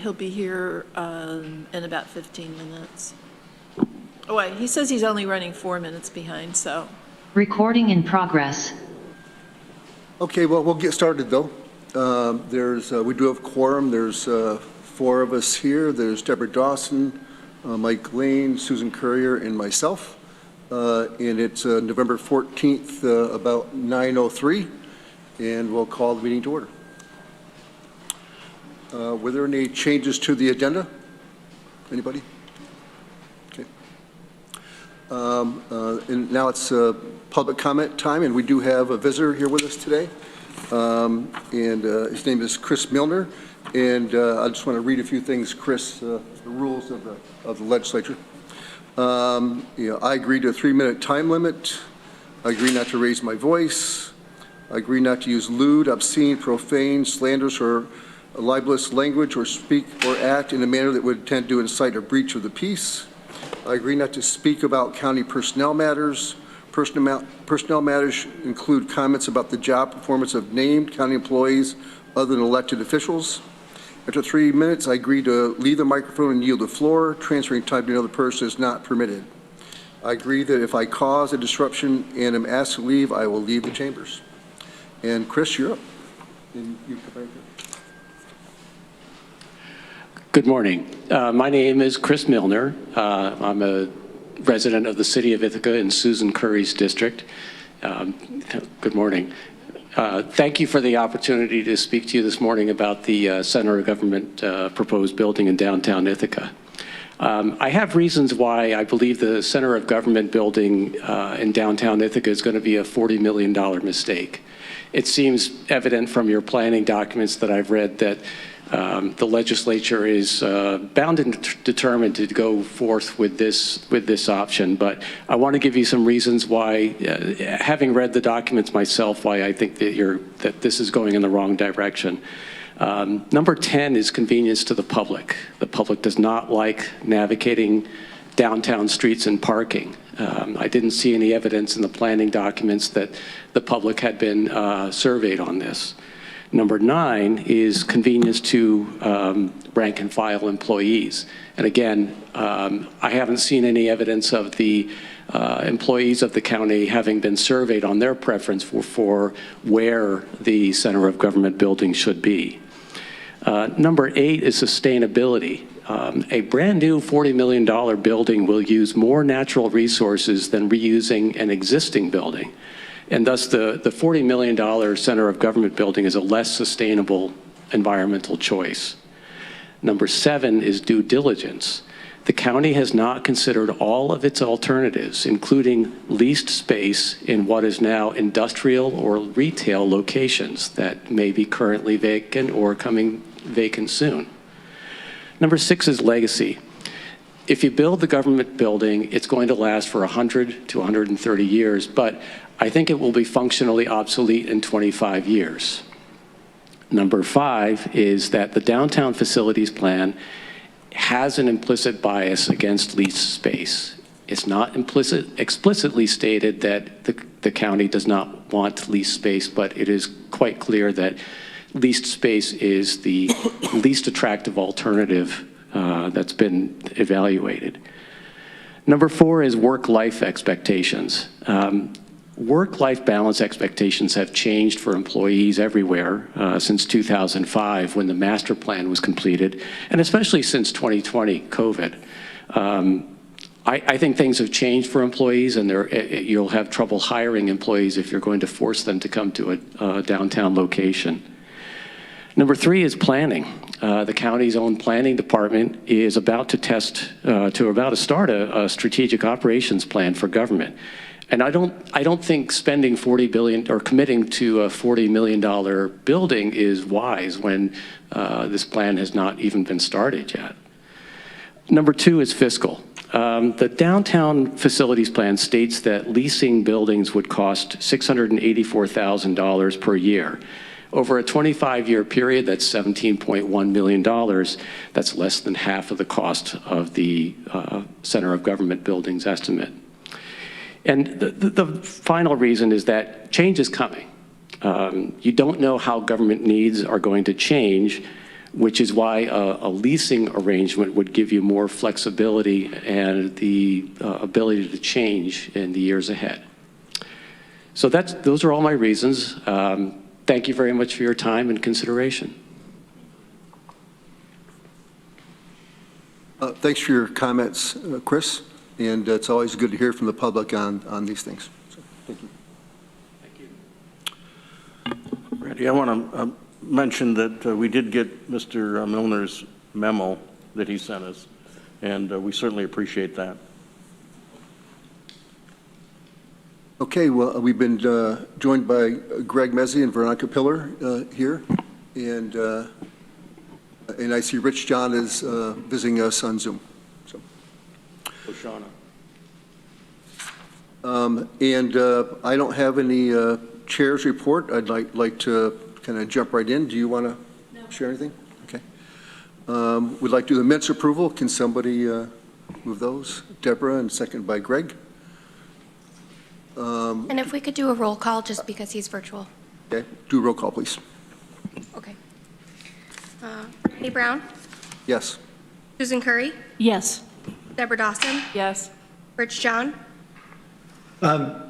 he'll be here in about 15 minutes. Oh, wait, he says he's only running 4 minutes behind, so. Recording in progress. Okay, well, we'll get started though. We do have quorum. There's 4 of us here. There's Deborah Dawson, Mike Lane, Susan Courier, and myself. And it's November 14th, about 9:03, and we'll call the meeting to order. Were there any changes to the agenda? Anybody? Okay. And now it's public comment time, and we do have a visitor here with us today. And his name is Chris Milner. And I just want to read a few things, Chris, the rules of the legislature. I agree to a 3-minute time limit. I agree not to raise my voice. I agree not to use lewd, obscene, profane, slanderous, or libelous language or speak or act in a manner that would tend to incite a breach of the peace. I agree not to speak about county personnel matters. Personnel matters include comments about the job performance of named county employees other than elected officials. After 3 minutes, I agree to leave the microphone and yield the floor. Transferring time to another person is not permitted. I agree that if I cause a disruption and am asked to leave, I will leave the chambers. And Chris, you're up. And you come right here. Good morning. My name is Chris Milner. I'm a resident of the City of Ithaca in Susan Curry's district. Good morning. Thank you for the opportunity to speak to you this morning about the Center of Government proposed building in downtown Ithaca. I have reasons why I believe the Center of Government building in downtown Ithaca is going to be a $40 million mistake. It seems evident from your planning documents that I've read that the legislature is bound and determined to go forth with this option, but I want to give you some reasons why, having read the documents myself, why I think that this is going in the wrong direction. Number 10 is convenience to the public. The public does not like navigating downtown streets and parking. I didn't see any evidence in the planning documents that the public had been surveyed on this. Number 9 is convenience to rank and file employees. And again, I haven't seen any evidence of the employees of the county having been surveyed on their preference for where the Center of Government building should be. Number 8 is sustainability. A brand new $40 million building will use more natural resources than reusing an existing building. And thus the $40 million Center of Government building is a less sustainable environmental choice. Number 7 is due diligence. The county has not considered all of its alternatives, including leased space in what is now industrial or retail locations that may be currently vacant or coming vacant soon. Number 6 is legacy. If you build the government building, it's going to last for 100 to 130 years, but I think it will be functionally obsolete in 25 years. Number 5 is that the downtown facilities plan has an implicit bias against leased space. It's not explicitly stated that the county does not want leased space, but it is quite clear that leased space is the least attractive alternative that's been evaluated. Number 4 is work-life expectations. Work-life balance expectations have changed for employees everywhere since 2005 when the master plan was completed, and especially since 2020, COVID. I think things have changed for employees, and you'll have trouble hiring employees if you're going to force them to come to a downtown location. Number 3 is planning. The county's own planning department is about to start a strategic operations plan for government. And I don't think spending $40 billion or committing to a $40 million building is wise when this plan has not even been started yet. Number 2 is fiscal. The downtown facilities plan states that leasing buildings would cost $684,000 per year. Over a 25-year period, that's $17.1 million. That's less than half of the cost of the Center of Government building's estimate. And the final reason is that change is coming. You don't know how government needs are going to change which is why a leasing arrangement would give you more flexibility and the ability to change in the years ahead. So those are all my reasons. Thank you very much for your time and consideration. Thanks for your comments, Chris, and it's always good to hear from the public on these things. So, thank you. Thank you. Randy, I want to mention that we did get Mr. Milner's memo that he sent us, and we certainly appreciate that. Okay, well, we've been joined by Greg Mezzi and Veronica Pillar here, and I see Rich John is visiting us on Zoom. So. Oshana. And I don't have any chair's report. I'd like to kind of jump right in. Do you want to share anything? Okay. We'd like to do the minutes approval. Can somebody move those? Deborah, and second by Greg. And if we could do a roll call, just because he's virtual. Okay, do a roll call, please. Okay. Randy Brown, Yes. Susan Curry, Yes. Deborah Dawson, Yes. Rich John.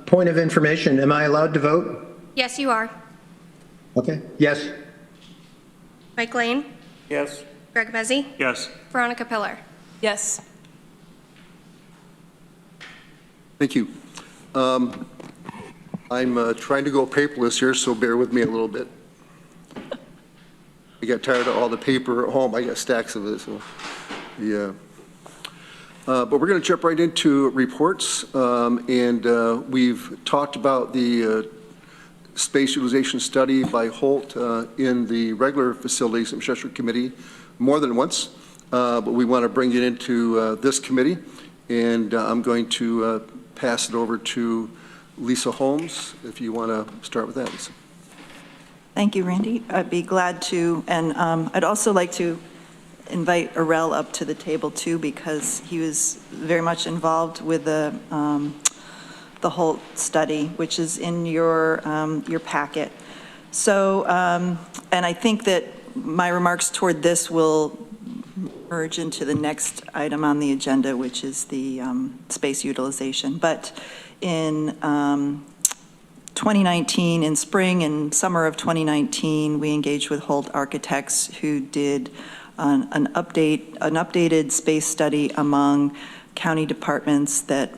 Point of information, am I allowed to vote? Yes, you are. Okay. Yes. Mike Lane, Yes. Greg Mezzi, Yes. Veronica Pillar. Yes. Thank you. I'm trying to go paperless here, so bear with me a little bit. I got tired of all the paper at home. I got stacks of it, so yeah. But we're going to jump right into reports, and we've talked about the space utilization study by Holt in the regular facilities infrastructure committee more than once, but we want to bring it into this committee, and I'm going to pass it over to Lisa Holmes, if you want to start with that, Lisa. Thank you, Randy. I'd be glad to, and I'd also like to invite Arel up to the table too, because he was very much involved with the Holt study, which is in your packet. So, and I think that my remarks toward this will merge into the next item on the agenda, which is the space utilization. But in 2019, in spring and summer of 2019, we engaged with Holt Architects, who did an updated space study among county departments that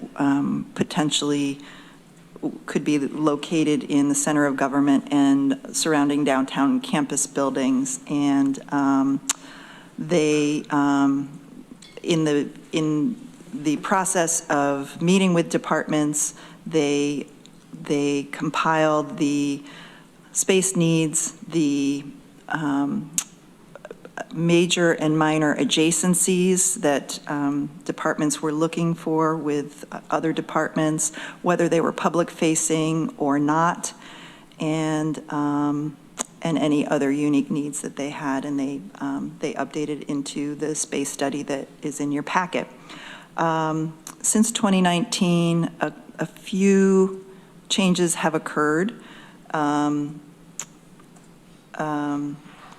potentially could be located in the center of government and surrounding downtown campus buildings. And they, in the process of meeting with departments, they compiled the space needs, the major and minor adjacencies that departments were looking for with other departments, whether they were public-facing or not, and any other unique needs that they had, and they updated into the space study that is in your packet. Since 2019, a few changes have occurred.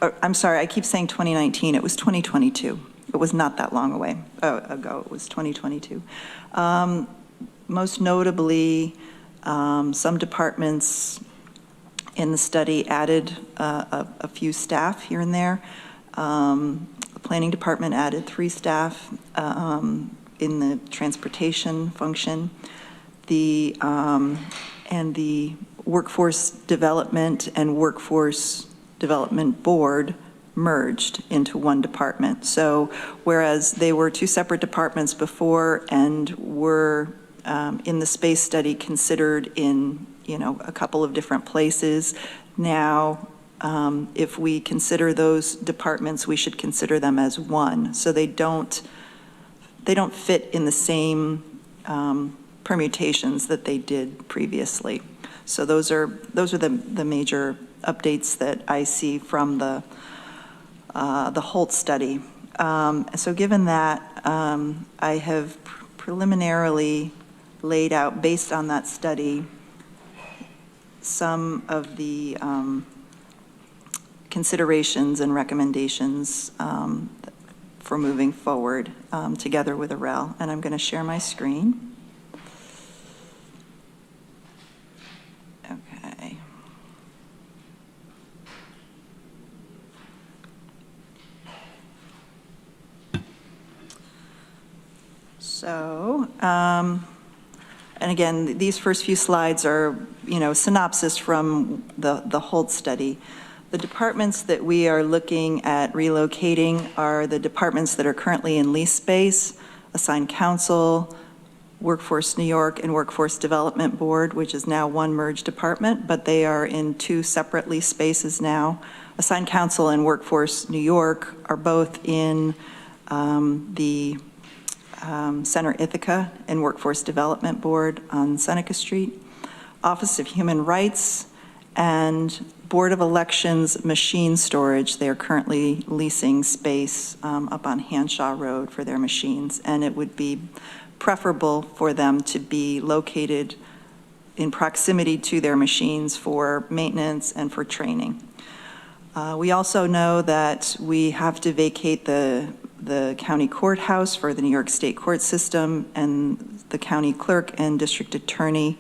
I'm sorry, I keep saying 2019. It was 2022. It was not that long ago. It was 2022. Most notably, some departments in the study added a few staff here and there. The planning department added 3 staff in the transportation function. And the workforce development and workforce development board merged into one department. So whereas they were 2 separate departments before and were in the space study considered in, a couple of different places, now if we consider those departments, we should consider them as one. So they don't fit in the same permutations that they did previously. So those are the major updates that I see from the Holt study. So given that, I have preliminarily laid out, based on that study, some of the considerations and recommendations for moving forward together with AREL. And I'm going to share my screen. Okay. So, and again, these first few slides are, synopsis from the Holt study. The departments that we are looking at relocating are the departments that are currently in lease space, assigned counsel, Workforce New York, and Workforce Development Board, which is now one merged department, but they are in two separate lease spaces now. Assigned counsel and Workforce New York are both in the Center Ithaca and Workforce Development Board on Seneca Street. Office of Human Rights and Board of Elections machine storage. They are currently leasing space up on Hanshaw Road for their machines, and it would be preferable for them to be located in proximity to their machines for maintenance and for training. We also know that we have to vacate the county courthouse for the New York State court system, and the county clerk and district attorney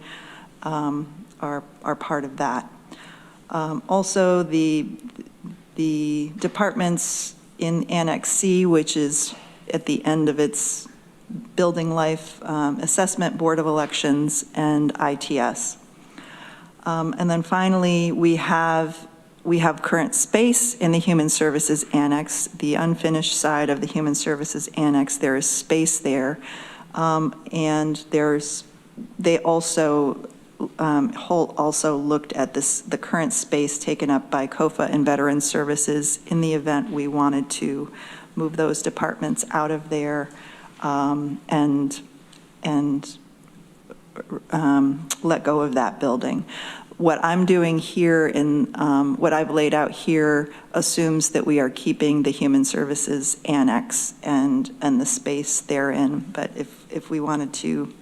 are part of that. Also, the departments in Annex C, which is at the end of its building life, Assessment, Board of Elections, and ITS. And then finally, we have current space in the Human Services Annex, the unfinished side of the Human Services Annex. There is space there, and Holt also looked at the current space taken up by COFA and Veterans Services in the event we wanted to move those departments out of there and let go of that building. What I'm doing here what I've laid out here assumes that we are keeping the Human Services Annex and the space therein. But if we wanted to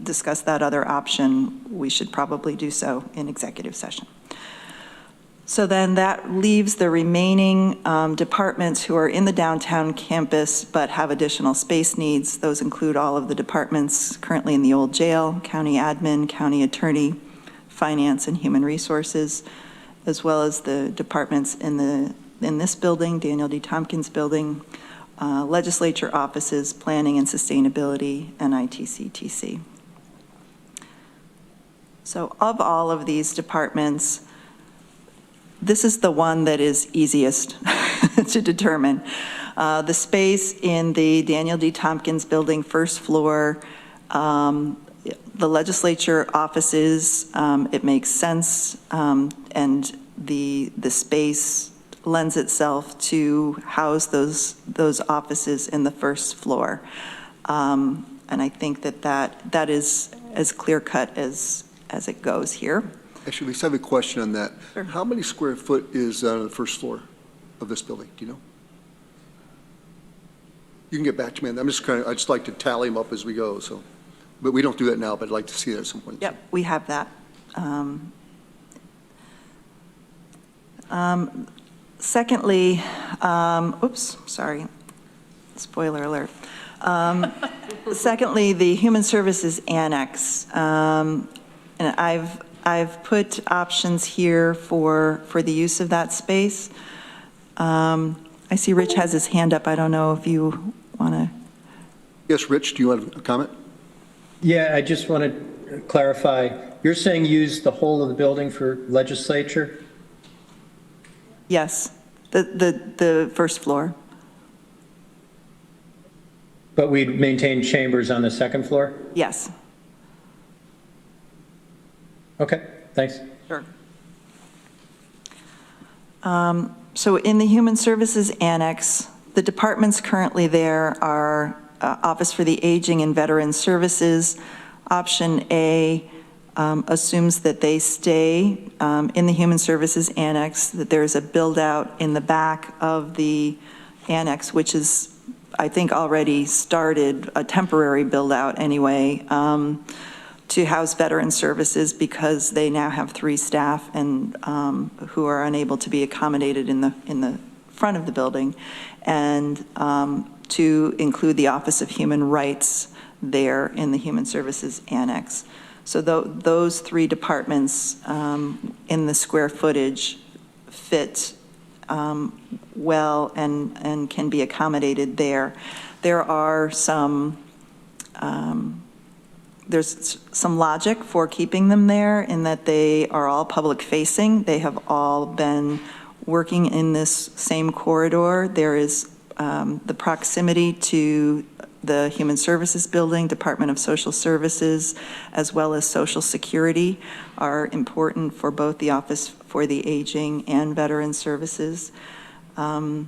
discuss that other option, we should probably do so in executive session. So then that leaves the remaining departments who are in the downtown campus but have additional space needs. Those include all of the departments currently in the old jail, county admin, county attorney, finance, and human resources, as well as the departments in this building, Daniel D. Tompkins building, legislature offices, planning and sustainability, and ITCTC. So of all of these departments, this is the one that is easiest to determine. The space in the Daniel D. Tompkins building, first floor, the legislature offices, it makes sense, and the space lends itself to house those offices in the first floor. And I think that is as clear-cut as it goes here. Actually, Lisa, I have a question on that. Sure. How many square foot is on the first floor of this building? Do you know? You can get back to me. I'd just like to tally them up as we go. So, but we don't do that now. But I'd like to see that at some point. Yep, we have that. Secondly, oops, sorry, spoiler alert. Secondly, the Human Services Annex, and I've put options here for the use of that space. I see Rich has his hand up. I don't know if you want to. Yes, Rich, do you want a comment? Yeah, I just want to clarify. You're saying use the whole of the building for legislature? Yes, the first floor. But we'd maintain chambers on the second floor? Yes. Okay, thanks. Sure. So in the Human Services Annex, the departments currently there are Office for the Aging and Veterans Services. Option A assumes that they stay in the Human Services Annex, that there's a build-out in the back of the annex, which is, I think, already started, a temporary build-out anyway, to house veteran services because they now have 3 staff and who are unable to be accommodated in the front of the building, and to include the Office of Human Rights there in the Human Services Annex. So those 3 departments in the square footage fit well and can be accommodated there. There are there's some logic for keeping them there in that they are all public-facing. They have all been working in this same corridor. There is the proximity to the Human Services Building, Department of Social Services, as well as Social Security are important for both the Office for the Aging and Veteran Services. And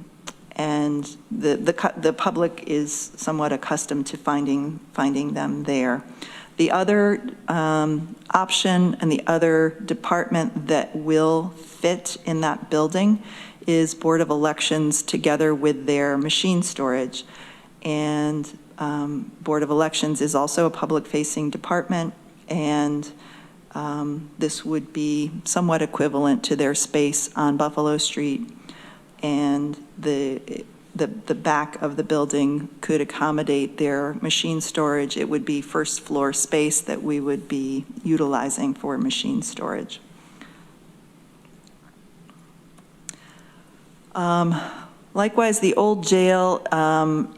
the public is somewhat accustomed to finding them there. The other option and the other department that will fit in that building is Board of Elections together with their machine storage. And Board of Elections is also a public-facing department, and this would be somewhat equivalent to their space on Buffalo Street. And the back of the building could accommodate their machine storage. It would be first floor space that we would be utilizing for machine storage. Likewise, the old jail,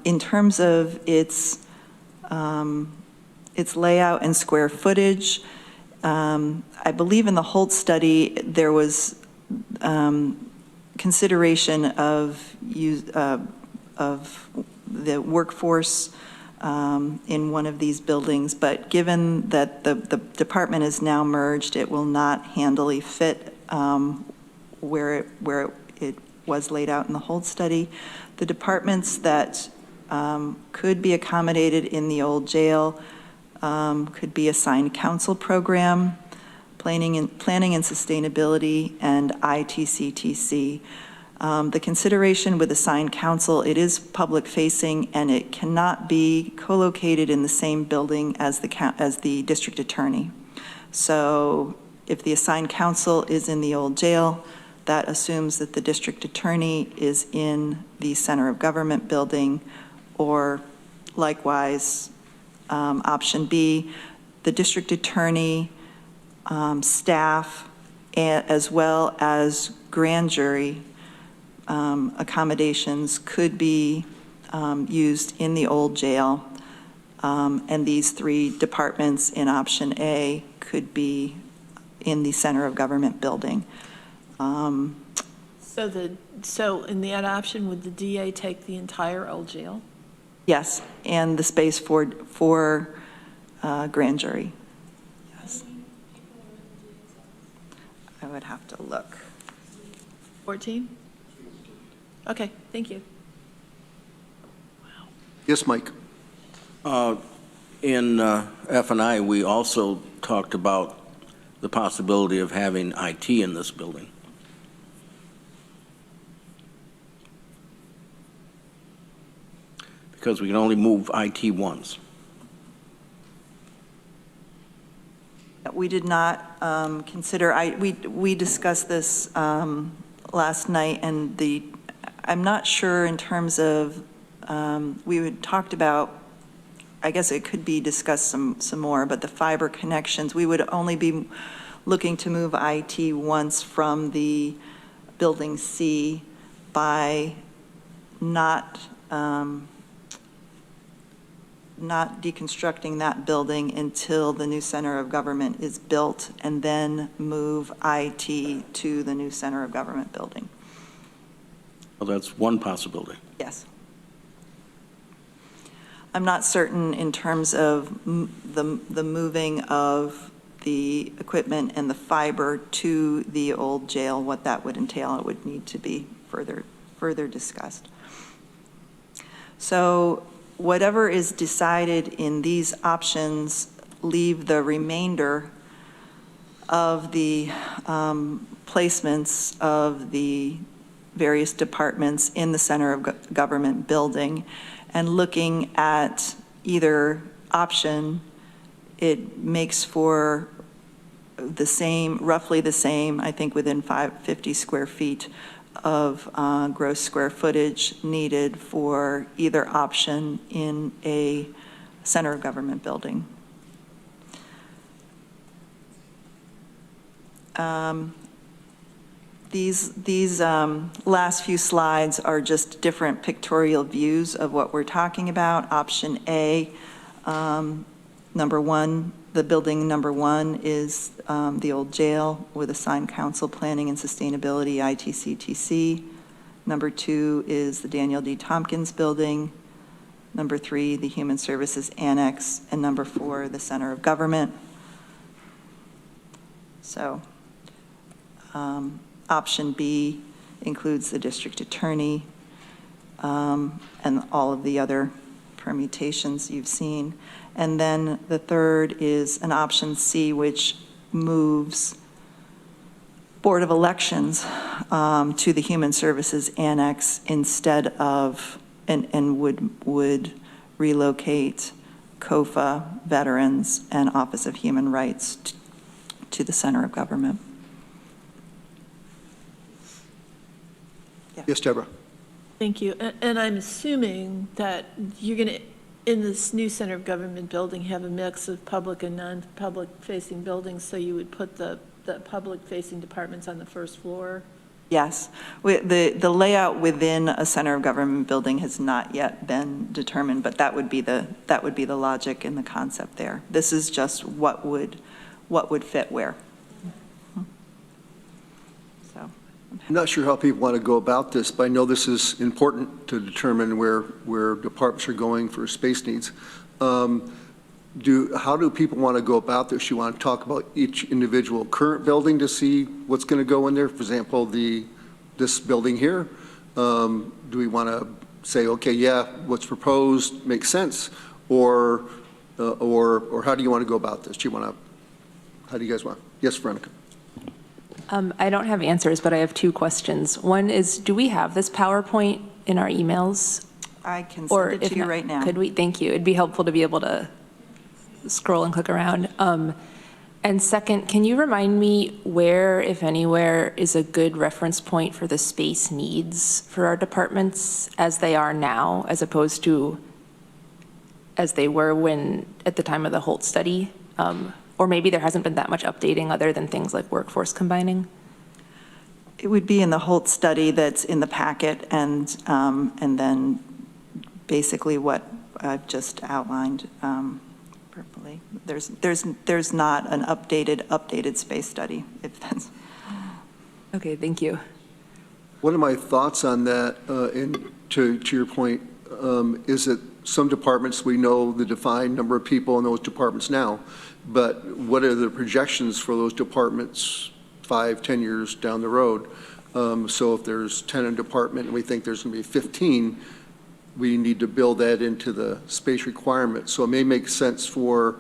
in terms of its layout and square footage, I believe in the Holt study there was consideration of the workforce in one of these buildings, but given that the department is now merged, it will not handily fit where it was laid out in the Holt study. The departments that could be accommodated in the old jail could be assigned council program, planning and sustainability, and ITCTC. The consideration with assigned council, it is public-facing, and it cannot be co-located in the same building as the district attorney. So if the assigned council is in the old jail, that assumes that the district attorney is in the center of government building, or likewise, option B, the district attorney, staff, as well as grand jury accommodations could be used in the old jail, and these 3 departments in option A could be in the center of government building. So in that option, would the DA take the entire old jail? Yes, and the space for grand jury. Yes. I would have to look. 14? Okay, thank you. Yes, Mike? In F&I, we also talked about the possibility of having IT in this building. Because we can only move IT once. We did not consider, we discussed this last night, and I'm not sure in terms of, we had talked about, I guess it could be discussed some more, but the fiber connections, we would only be looking to move IT once from the building C by not deconstructing that building until the new center of government is built, and then move IT to the new center of government building. Well, that's one possibility. Yes. I'm not certain in terms of the moving of the equipment and the fiber to the old jail, what that would entail. It would need to be further discussed. So whatever is decided in these options leave the remainder of the placements of the various departments in the center of government building, and looking at either option It makes for the same, roughly the same, I think within 50 square feet of gross square footage needed for either option in a center of government building. These last few slides are just different pictorial views of what we're talking about. Option A, number one, the building number one is the old jail with assigned council planning and sustainability, ITCTC. Number two is the Daniel D. Tompkins building. Number three, the Human Services Annex. And number four, the Center of Government. So option B includes the district attorney and all of the other permutations you've seen. And then the third is an option C, which moves Board of Elections to the Human Services Annex instead of, and would relocate COFA, Veterans, and Office of Human Rights to the center of government. Yes, Deborah? Thank you. And I'm assuming that you're going to, in this new center of government building, have a mix of public and non-public facing buildings, so you would put the public facing departments on the first floor? Yes. The layout within a center of government building has not yet been determined, but that would be the logic and the concept there. This is just what would fit where. So I'm not sure how people want to go about this, but I know this is important to determine where departments are going for space needs. How do people want to go about this? You want to talk about each individual current building to see what's going to go in there? For example, this building here. Do we want to say, okay, yeah, what's proposed makes sense, or how do you want to go about this? How do you guys want? Yes, Veronica. I don't have answers, but I have two questions. One is, do we have this PowerPoint in our emails? I can Or send it if to you not, right now. Could we? Thank you. It'd be helpful to be able to scroll and click around. And second, can you remind me where, if anywhere, is a good reference point for the space needs for our departments as they are now, as opposed to as they were at the time of the Holt study? Or maybe there hasn't been that much updating other than things like workforce combining? It would be in the Holt study that's in the packet, and then basically what I've just outlined verbally. There's not an updated space study, if that's. Okay, thank you. One of my thoughts on that, and to your point, is that some departments, we know the defined number of people in those departments now, but what are the projections for those departments 5-10 years down the road? So if there's 10 in a department and we think there's going to be 15, we need to build that into the space requirement. So it may make sense for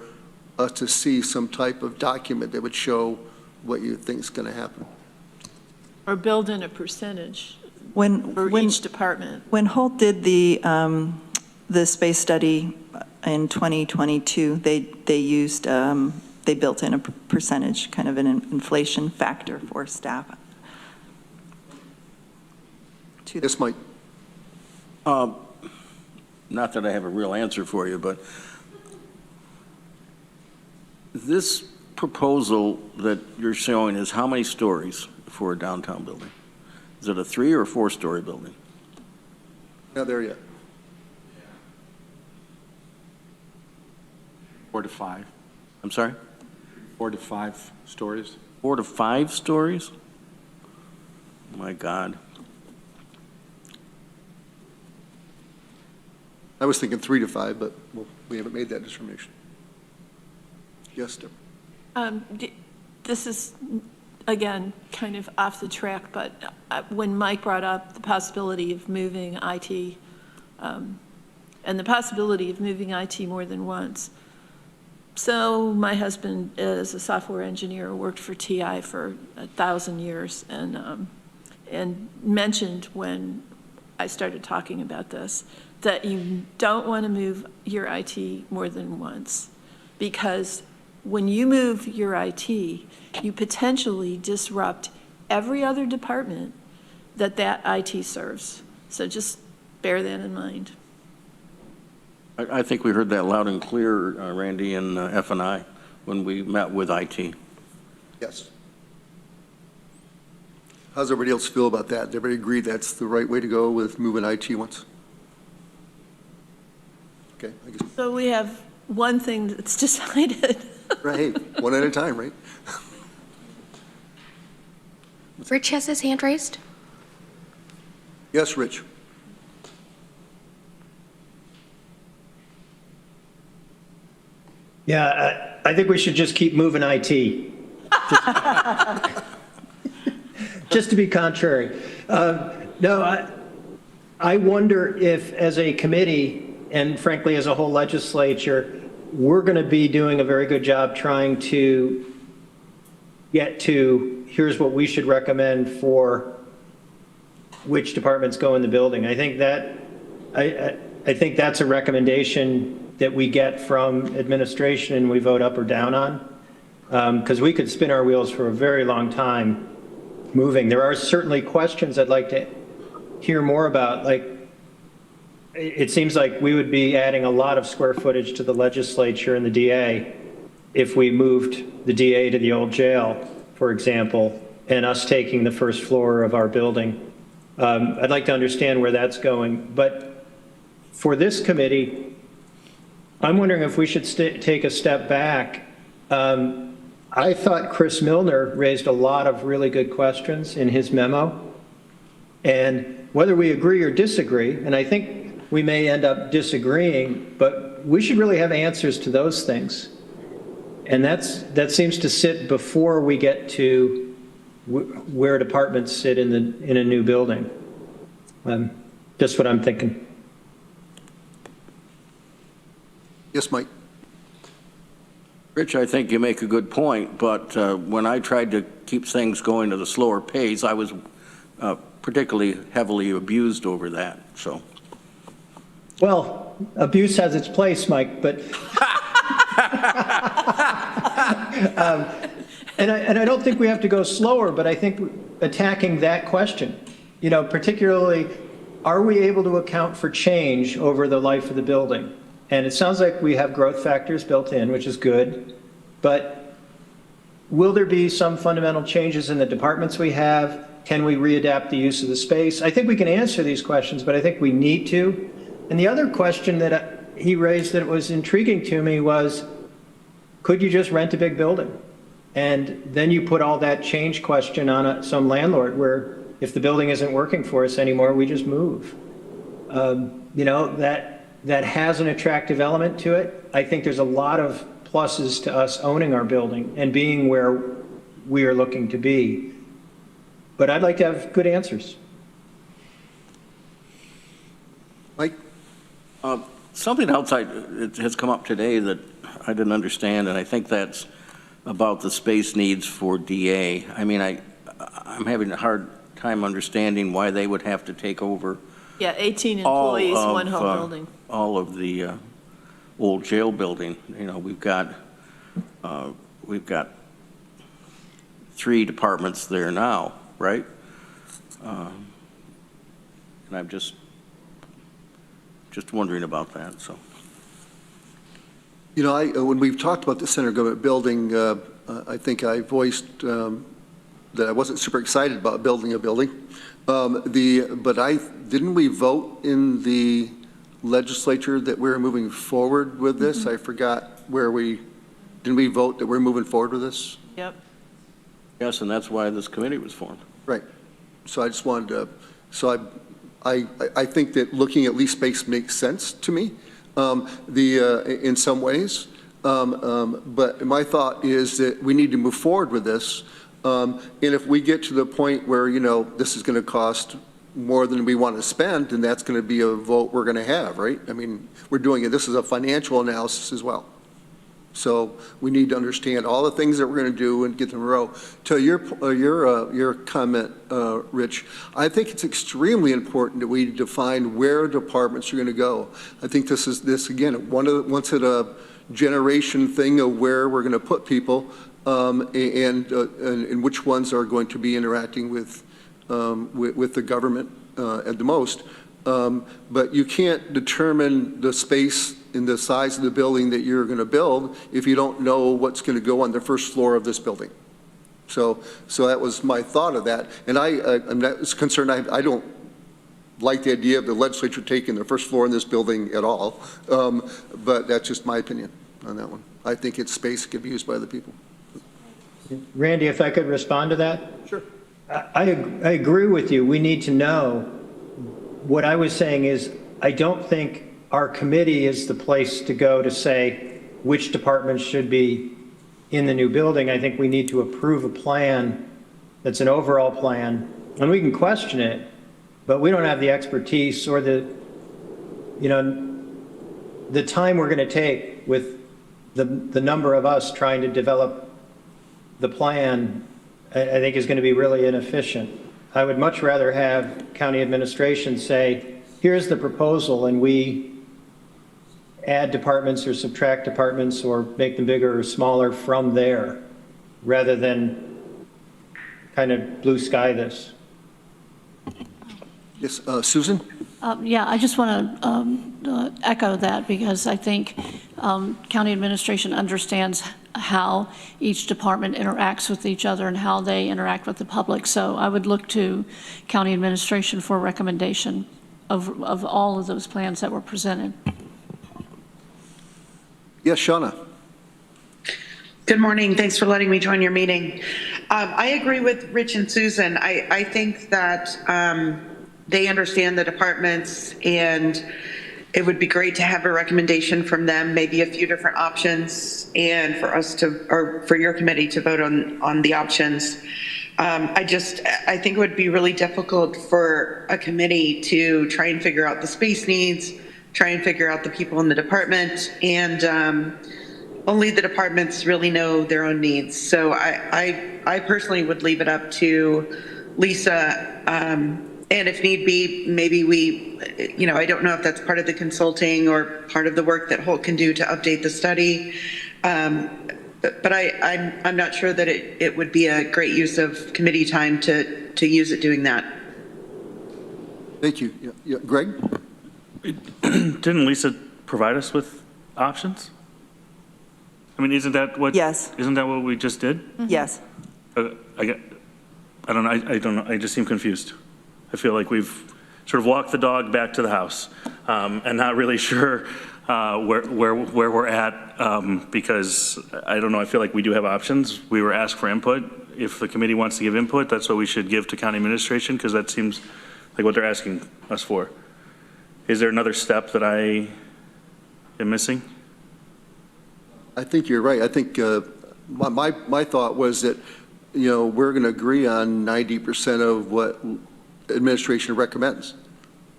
us to see some type of document that would show what you think is going to happen. Or build in a percentage When each department? When Holt did the space study in 2022, they used, they built in a percentage, kind of an inflation factor for staff. Yes, Mike? Not that I have a real answer for you, but this proposal that you're showing is how many stories for a downtown building? Is it a 3 or 4-story building? Not there yet. 4 to 5. I'm sorry? 4 to 5 stories. 4 to 5 stories? My God. I was thinking 3 to 5, but we haven't made that determination. Yes, Deborah? This is, again, kind of off the track, but when Mike brought up the possibility of moving IT, and the possibility of moving IT more than once. So my husband is a software engineer, worked for TI for 1,000 years, and mentioned when I started talking about this, that you don't want to move your IT more than once. because when you move your IT, you potentially disrupt every other department that IT serves. So just bear that in mind. I think we heard that loud and clear, Randy, in F&I when we met with IT. Yes. How does everybody else feel about that? Does everybody agree that's the right way to go with moving IT once? Okay, I guess, So we have one thing that's decided. right, hey, one at a time, right? Rich has his hand raised. Yes, Rich? Yeah, I think we should just keep moving IT. Just to be contrary. No, I wonder if, as a committee, and frankly, as a whole legislature, we're going to be doing a very good job trying to get to, here's what we should recommend for which departments go in the building. I think that's a recommendation that we get from administration and we vote up or down on, because we could spin our wheels for a very long time moving. There are certainly questions I'd like to hear more about. Like, it seems like we would be adding a lot of square footage to the legislature and the DA if we moved the DA to the old jail, for example, and us taking the first floor of our building. I'd like to understand where that's going. But for this committee, I'm wondering if we should take a step back. I thought Chris Milner raised a lot of really good questions in his memo. And whether we agree or disagree, and I think we may end up disagreeing, but we should really have answers to those things. And that seems to sit before we get to where departments sit in a new building. Just what I'm thinking. Yes, Mike? Rich, I think you make a good point, but when I tried to keep things going at a slower pace, I was particularly heavily abused over that, so. Well, abuse has its place, Mike, but and I don't think we have to go slower, but I think attacking that question, particularly, are we able to account for change over the life of the building? And it sounds like we have growth factors built in, which is good, but will there be some fundamental changes in the departments we have? Can we readapt the use of the space? I think we can answer these questions, but I think we need to. And the other question that he raised that was intriguing to me was, could you just rent a big building? And then you put all that change question on some landlord where if the building isn't working for us anymore, we just move. That has an attractive element to it. I think there's a lot of pluses to us owning our building and being where we are looking to be. But I'd like to have good answers. Mike? Something outside it has come up today that I didn't understand, and I think that's about the space needs for DA. I mean, I'm having a hard time understanding why they would have to take over. Yeah, 18 employees, one whole building. All of the old jail building. We've got 3 departments there now, right? And I'm just wondering about that. So, when we've talked about the center government building, I think I voiced that I wasn't super excited about building a building. Didn't we vote in the legislature that we're moving forward with this? I forgot didn't we vote that we're moving forward with this? Yep. yes, and that's why this committee was formed. Right. So I just wanted to, I think that looking at lease space makes sense to me, in some ways. But my thought is that we need to move forward with this. And if we get to the point where, this is going to cost more than we want to spend, then that's going to be a vote we're going to have, right? I mean, we're doing it. This is a financial analysis as well. So we need to understand all the things that we're going to do and get them in a row. To your comment, Rich, I think it's extremely important that we define where departments are going to go. I think this again, once it generation thing of where we're going to put people, and which ones are going to be interacting with the government at the most. But you can't determine the space and the size of the building that you're going to build if you don't know what's going to go on the first floor of this building. So that was my thought of that. And I'm not concerned. I don't like the idea of the legislature taking the first floor in this building at all. But that's just my opinion on that one. I think it's space that could be used by other people. Randy, if I could respond to that? Sure. I agree with you. We need to know. What I was saying is, I don't think our committee is the place to go to say which departments should be in the new building. I think we need to approve a plan that's an overall plan, and we can question it, but we don't have the expertise or the time we're going to take with the number of us trying to develop the plan. I think is going to be really inefficient. I would much rather have county administration say, here's the proposal, and we add departments or subtract departments or make them bigger or smaller from there, rather than kind of blue sky this. Yes, Susan? Yeah, I just want to echo that, because I think county administration understands how each department interacts with each other and how they interact with the public. So I would look to county administration for a recommendation of all of those plans that were presented. Yes, Shauna. Good morning. Thanks for letting me join your meeting. I agree with Rich and Susan. I think that they understand the departments, and it would be great to have a recommendation from them, maybe a few different options, and for us to, or for your committee to vote on the options. I think it would be really difficult for a committee to try and figure out the space needs, try and figure out the people in the department, and only the departments really know their own needs. So I personally would leave it up to Lisa, and if need be, maybe we, I don't know if that's part of the consulting or part of the work that Holt can do to update the study. But I'm not sure that it would be a great use of committee time to use it doing that. Thank you. Yeah, Greg? Didn't Lisa provide us with options? I mean, isn't that what? Yes. Isn't that what we just did? Yes. I don't know. I just seem confused. I feel like we've sort of walked the dog back to the house, and not really sure where we're at, because I don't know. I feel like we do have options. We were asked for input. If the committee wants to give input, that's what we should give to county administration, because that seems like what they're asking us for. Is there another step that I am missing? I think you're right. I think my thought was that, we're going to agree on 90% of what administration recommends,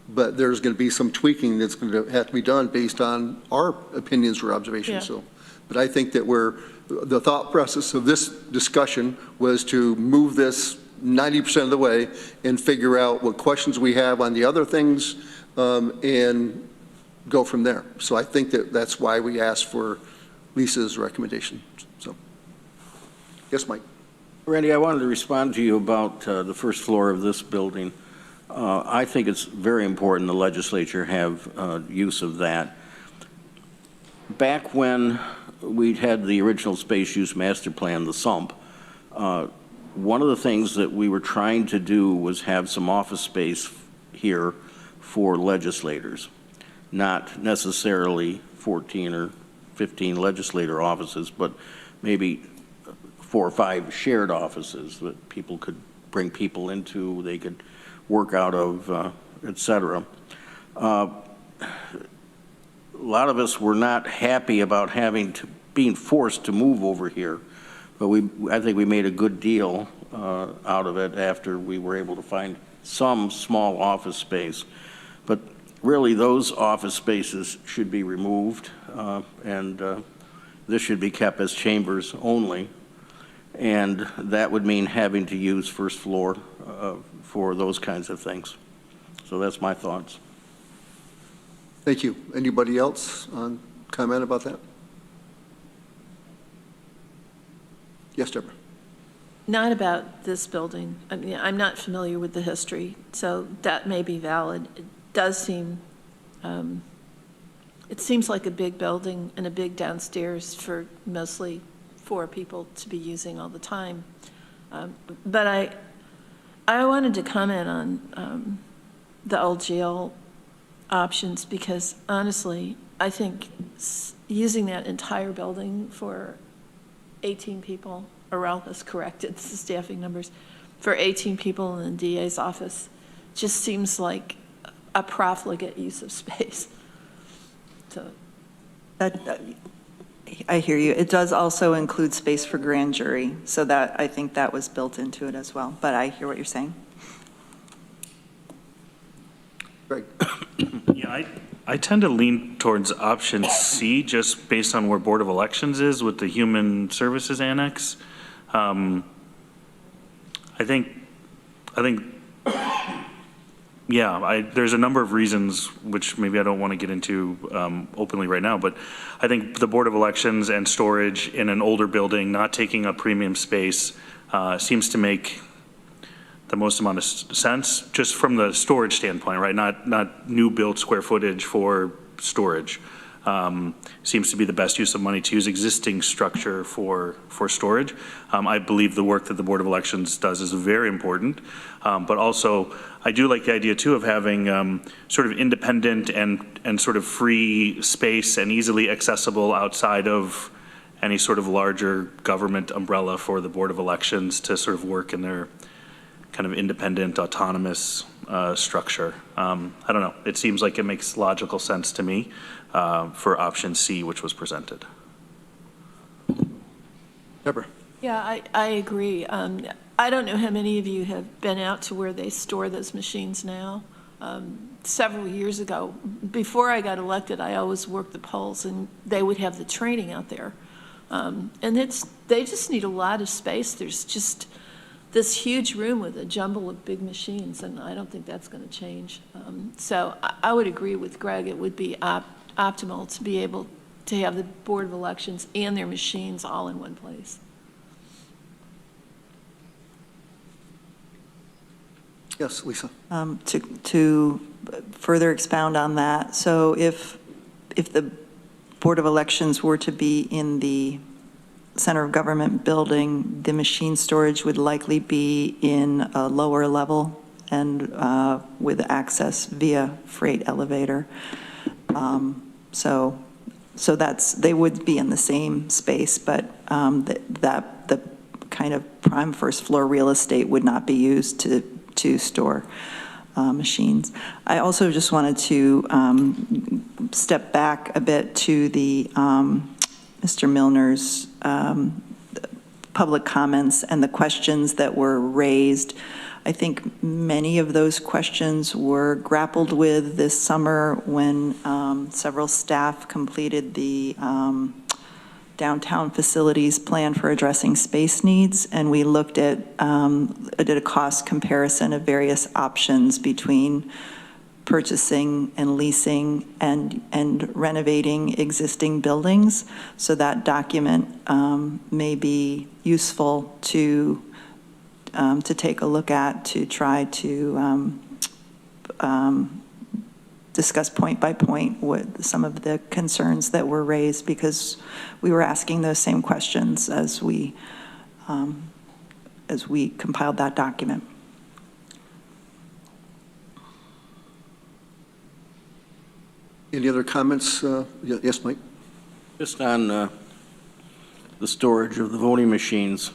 but there's going to be some tweaking that's going to have to be done based on our opinions or observations. Yeah. So, but I think that the thought process of this discussion was to move this 90% of the way and figure out what questions we have on the other things, and go from there. So I think that's why we asked for Lisa's recommendation. So, yes, Mike. Randy, I wanted to respond to you about the first floor of this building. I think it's very important the legislature have use of that. Back when we had the original space use master plan, the SUMP, one of the things that we were trying to do was have some office space here for legislators, not necessarily 14 or 15 legislator offices, but maybe 4 or 5 shared offices that people could bring people into, they could work out of, et cetera. A lot of us were not happy about being forced to move over here, but I think we made a good deal out of it after we were able to find some small office space. But really, those office spaces should be removed, and this should be kept as chambers only. And that would mean having to use first floor for those kinds of things. So that's my thoughts. Thank you. Anybody else comment about that? Yes, Deborah? Not about this building. I mean, I'm not familiar with the history, so that may be valid. It does seem, it seems like a big building and a big downstairs for mostly 4 people to be using all the time. But I wanted to comment on the old jail options because honestly, I think using that entire building for 18 people, Aurel has corrected the staffing numbers, for 18 people in the DA's office just seems like a profligate use of space. So. I hear you. It does also include space for grand jury, so that, I think that was built into it as well, but I hear what you're saying. Greg? Yeah, I tend to lean towards option C, just based on where Board of Elections is with the Human Services Annex. I think, yeah, there's a number of reasons, which maybe I don't want to get into openly right now, but I think the Board of Elections and storage in an older building, not taking up premium space, seems to make the most amount of sense, just from the storage standpoint, right? Not new build square footage for storage. Seems to be the best use of money to use existing structure for storage. I believe the work that the Board of Elections does is very important, but also I do like the idea too of having sort of independent and sort of free space and easily accessible outside of any sort of larger government umbrella for the Board of Elections to sort of work in their kind of independent, autonomous structure. I don't know. It seems like it makes logical sense to me for option C, which was presented. Deborah? Yeah, I agree. I don't know how many of you have been out to where they store those machines now. Several years ago, before I got elected, I always worked the polls, and they would have the training out there. And they just need a lot of space. There's just this huge room with a jumble of big machines, and I don't think that's going to change. So I would agree with Greg. It would be optimal to be able to have the Board of Elections and their machines all in one place. Yes, Lisa? To further expound on that, so if the Board of Elections were to be in the Center of Government building, the machine storage would likely be in a lower level and with access via freight elevator. So they would be in the same space, but the kind of prime first floor real estate would not be used to store machines. I also just wanted to step back a bit to the Mr. Milner's public comments and the questions that were raised. I think many of those questions were grappled with this summer when several staff completed the downtown facilities plan for addressing space needs, and we looked at, did a cost comparison of various options between purchasing and leasing and renovating existing buildings. So that document may be useful to take a look at, to try to discuss point by point what some of the concerns that were raised, because we were asking those same questions as we compiled that document. Any other comments? Yes, Mike? Just on the storage of the voting machines,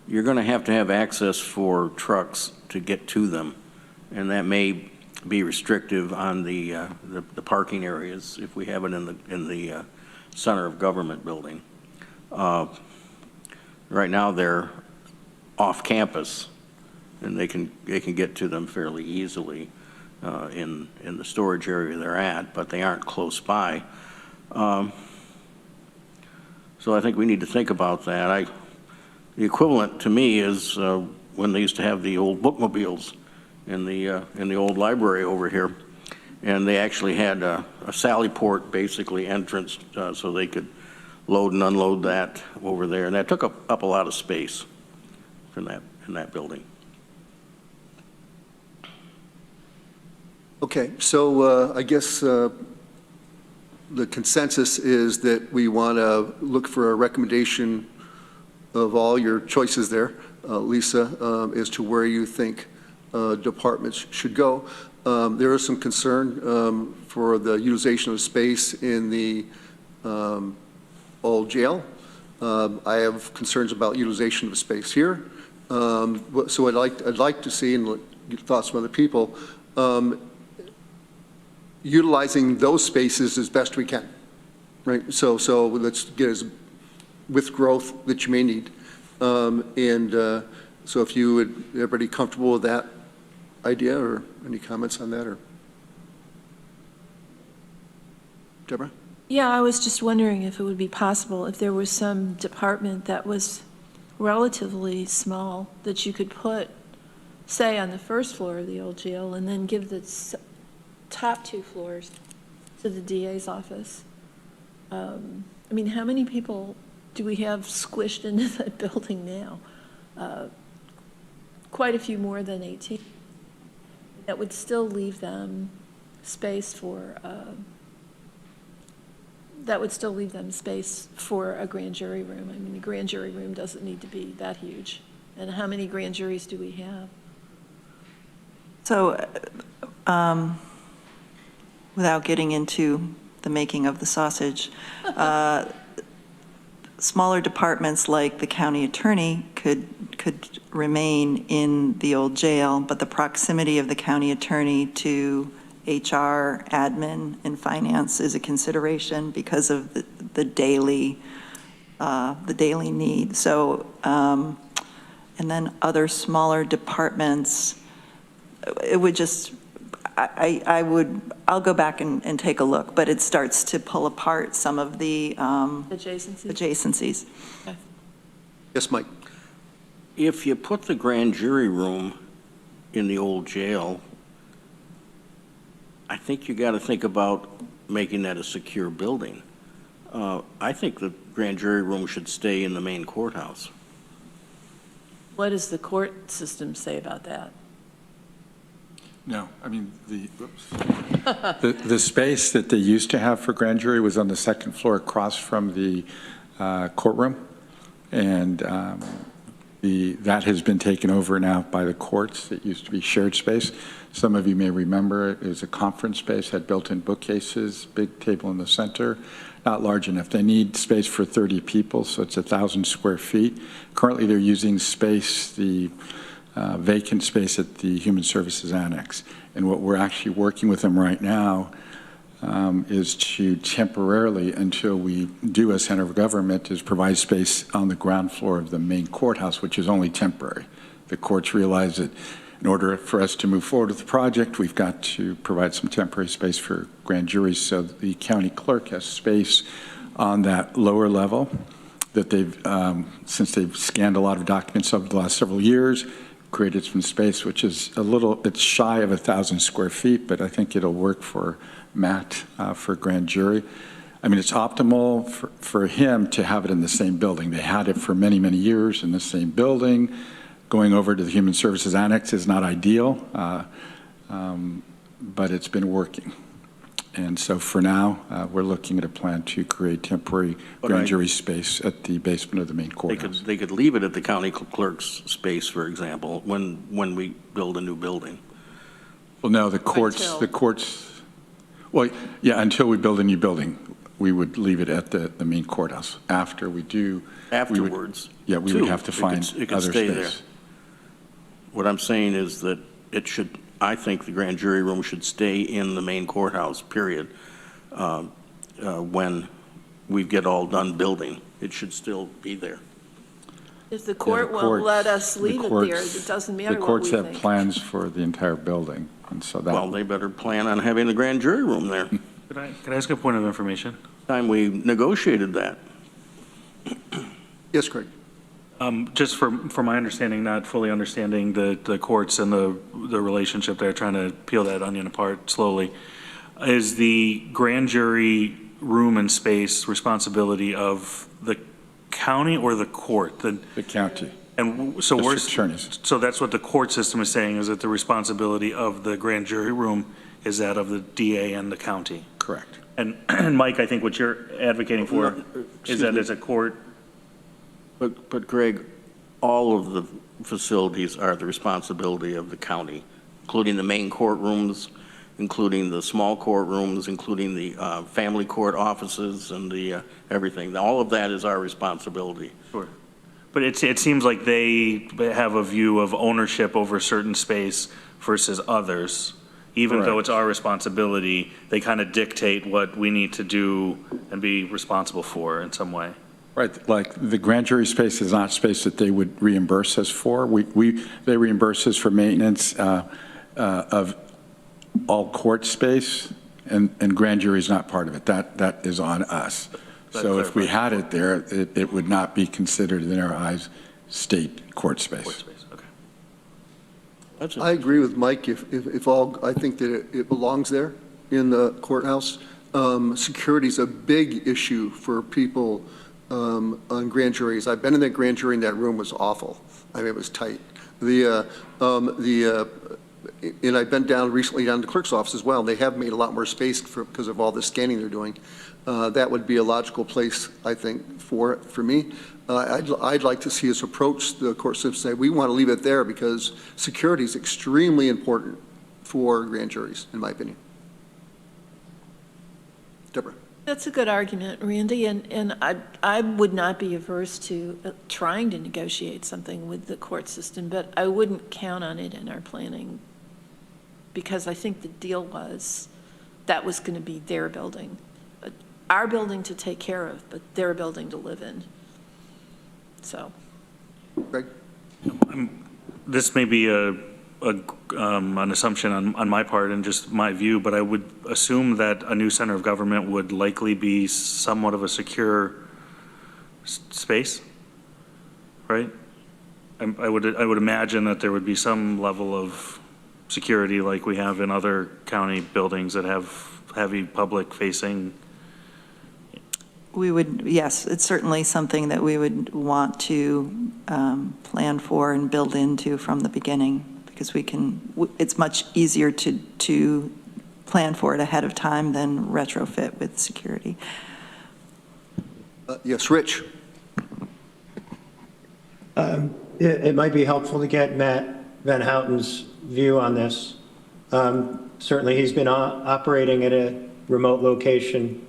you're going to have access for trucks to get to them, and that may be restrictive on the parking areas if we have it in the Center of Government building. Right now they're off campus, and they can get to them fairly easily in the storage area they're at, but they aren't close by. So I think we need to think about that. The equivalent to me is when they used to have the old bookmobiles in the old library over here, and they actually had a sally port basically entrance so they could load and unload that over there, and that took up a lot of space in that building. Okay, so I guess the consensus is that we want to look for a recommendation of all your choices there, Lisa, as to where you think departments should go. There is some concern for the utilization of space in the old jail. I have concerns about utilization of space here. So I'd like to see, and get thoughts from other people, utilizing those spaces as best we can, right? So let's get as with growth that you may need. So if you would, everybody comfortable with that idea, or any comments on that, or? Deborah? Yeah, I was just wondering if it would be possible if there was some department that was relatively small that you could put, say, on the first floor of the old jail, and then give the top 2 floors to the DA's office. I mean, how many people do we have squished into that building now? Quite a few more than 18. That would still leave them space for a grand jury room. I mean, the grand jury room doesn't need to be that huge. And how many grand juries do we have? So, without getting into the making of the sausage, smaller departments like the county attorney could remain in the old jail, but the proximity of the county attorney to HR, admin, and finance is a consideration because of the daily need. So, and then other smaller departments, it would just, I'll go back and take a look, but it starts to pull apart some of the adjacencies. Okay. Yes, Mike? If you put the grand jury room in the old jail, I think you got to think about making that a secure building. I think the grand jury room should stay in the main courthouse. What does the court system say about that? No, I mean, the space that they used to have for grand jury was on the second floor across from the courtroom, and that has been taken over now by the courts. It used to be shared space. Some of you may remember it was a conference space, had built-in bookcases, big table in the center, not large enough. They need space for 30 people, so it's 1,000 square feet. Currently, they're using space, the vacant space at the Human Services Annex. And what we're actually working with them right now is to temporarily, until we do a center of government, is provide space on the ground floor of the main courthouse, which is only temporary. The courts realize that in order for us to move forward with the project, we've got to provide some temporary space for grand juries. So the county clerk has space on that lower level that they've, since they've scanned a lot of documents over the last several years, created some space, which is a little bit shy of 1,000 square feet, but I think it'll work for Matt for grand jury. I mean, it's optimal for him to have it in the same building. They had it for many, many years in the same building. Going over to the Human Services Annex is not ideal, but it's been working. And so for now, we're looking at a plan to create temporary grand jury space at the basement of the main courthouse. They could leave it at the county clerk's space, for example, when we build a new building. Well, no, the courts, well, yeah, until we build a new building, we would leave it at the main courthouse. After we do. Afterwards. We would have to find other space. There. What I'm saying is that I think the grand jury room should stay in the main courthouse, period. When we get all done building, it should still be there. If the court won't let us leave it there, it doesn't matter what we think. The courts have plans for the entire building, and so that. Well, they better plan on having the grand jury room there. Could I ask a point of information? Time we negotiated that. Yes, Craig. Just for my understanding, not fully understanding the courts and the relationship there, trying to peel that onion apart slowly, is the grand jury room and space responsibility of the county or the court? The county. And so District attorneys. so that's what the court system is saying, is that the responsibility of the grand jury room is that of the DA and the county? Correct. And Mike, I think what you're advocating for is that as a court. But Greg, all of the facilities are the responsibility of the county, including the main courtrooms, including the small courtrooms, including the family court offices and the everything. All of that is our responsibility. Sure. But it seems like they have a view of ownership over certain space versus others. Even though it's our responsibility, they kind of dictate what we need to do and be responsible for in some way. Right, like the grand jury space is not space that they would reimburse us for. They reimburse us for maintenance of all court space, and grand jury is not part of it. That is on us. So if we had it there, it would not be considered in our eyes state court space. Court space, okay. I agree with Mike. If all, I think that it belongs there in the courthouse. Security is a big issue for people on grand juries. I've been in that grand jury, and that room was awful. I mean, it was tight. And I've been recently down to the clerk's office as well. They have made a lot more space because of all the scanning they're doing. That would be a logical place, I think, for me. I'd like to see us approach the court system and say, we want to leave it there because security is extremely important for grand juries, in my opinion. Deborah. That's a good argument, Randy, and I would not be averse to trying to negotiate something with the court system, but I wouldn't count on it in our planning because I think the deal was that was going to be their building. Our building to take care of, but their building to live in. So. Greg? This may be an assumption on my part and just my view, but I would assume that a new center of government would likely be somewhat of a secure space, right? I would imagine that there would be some level of security like we have in other county buildings that have heavy public facing. We would, yes, it's certainly something that we would want to plan for and build into from the beginning. Because it's much easier to plan for it ahead of time than retrofit with security. Yes, Rich. It might be helpful to get Matt Van Houten's view on this. Certainly, he's been operating at a remote location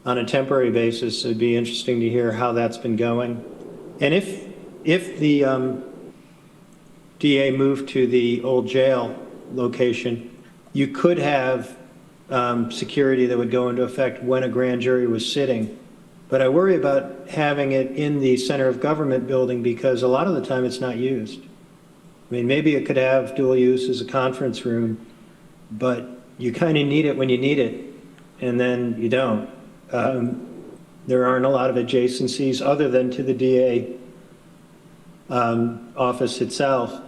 on a temporary basis. It'd be interesting to hear how that's been going. And if the DA moved to the old jail location, you could have security that would go into effect when a grand jury was sitting. But I worry about having it in the center of government building because a lot of the time it's not used. I mean, maybe it could have dual use as a conference room, but you kind of need it when you need it, and then you don't. There aren't a lot of adjacencies other than to the DA office itself.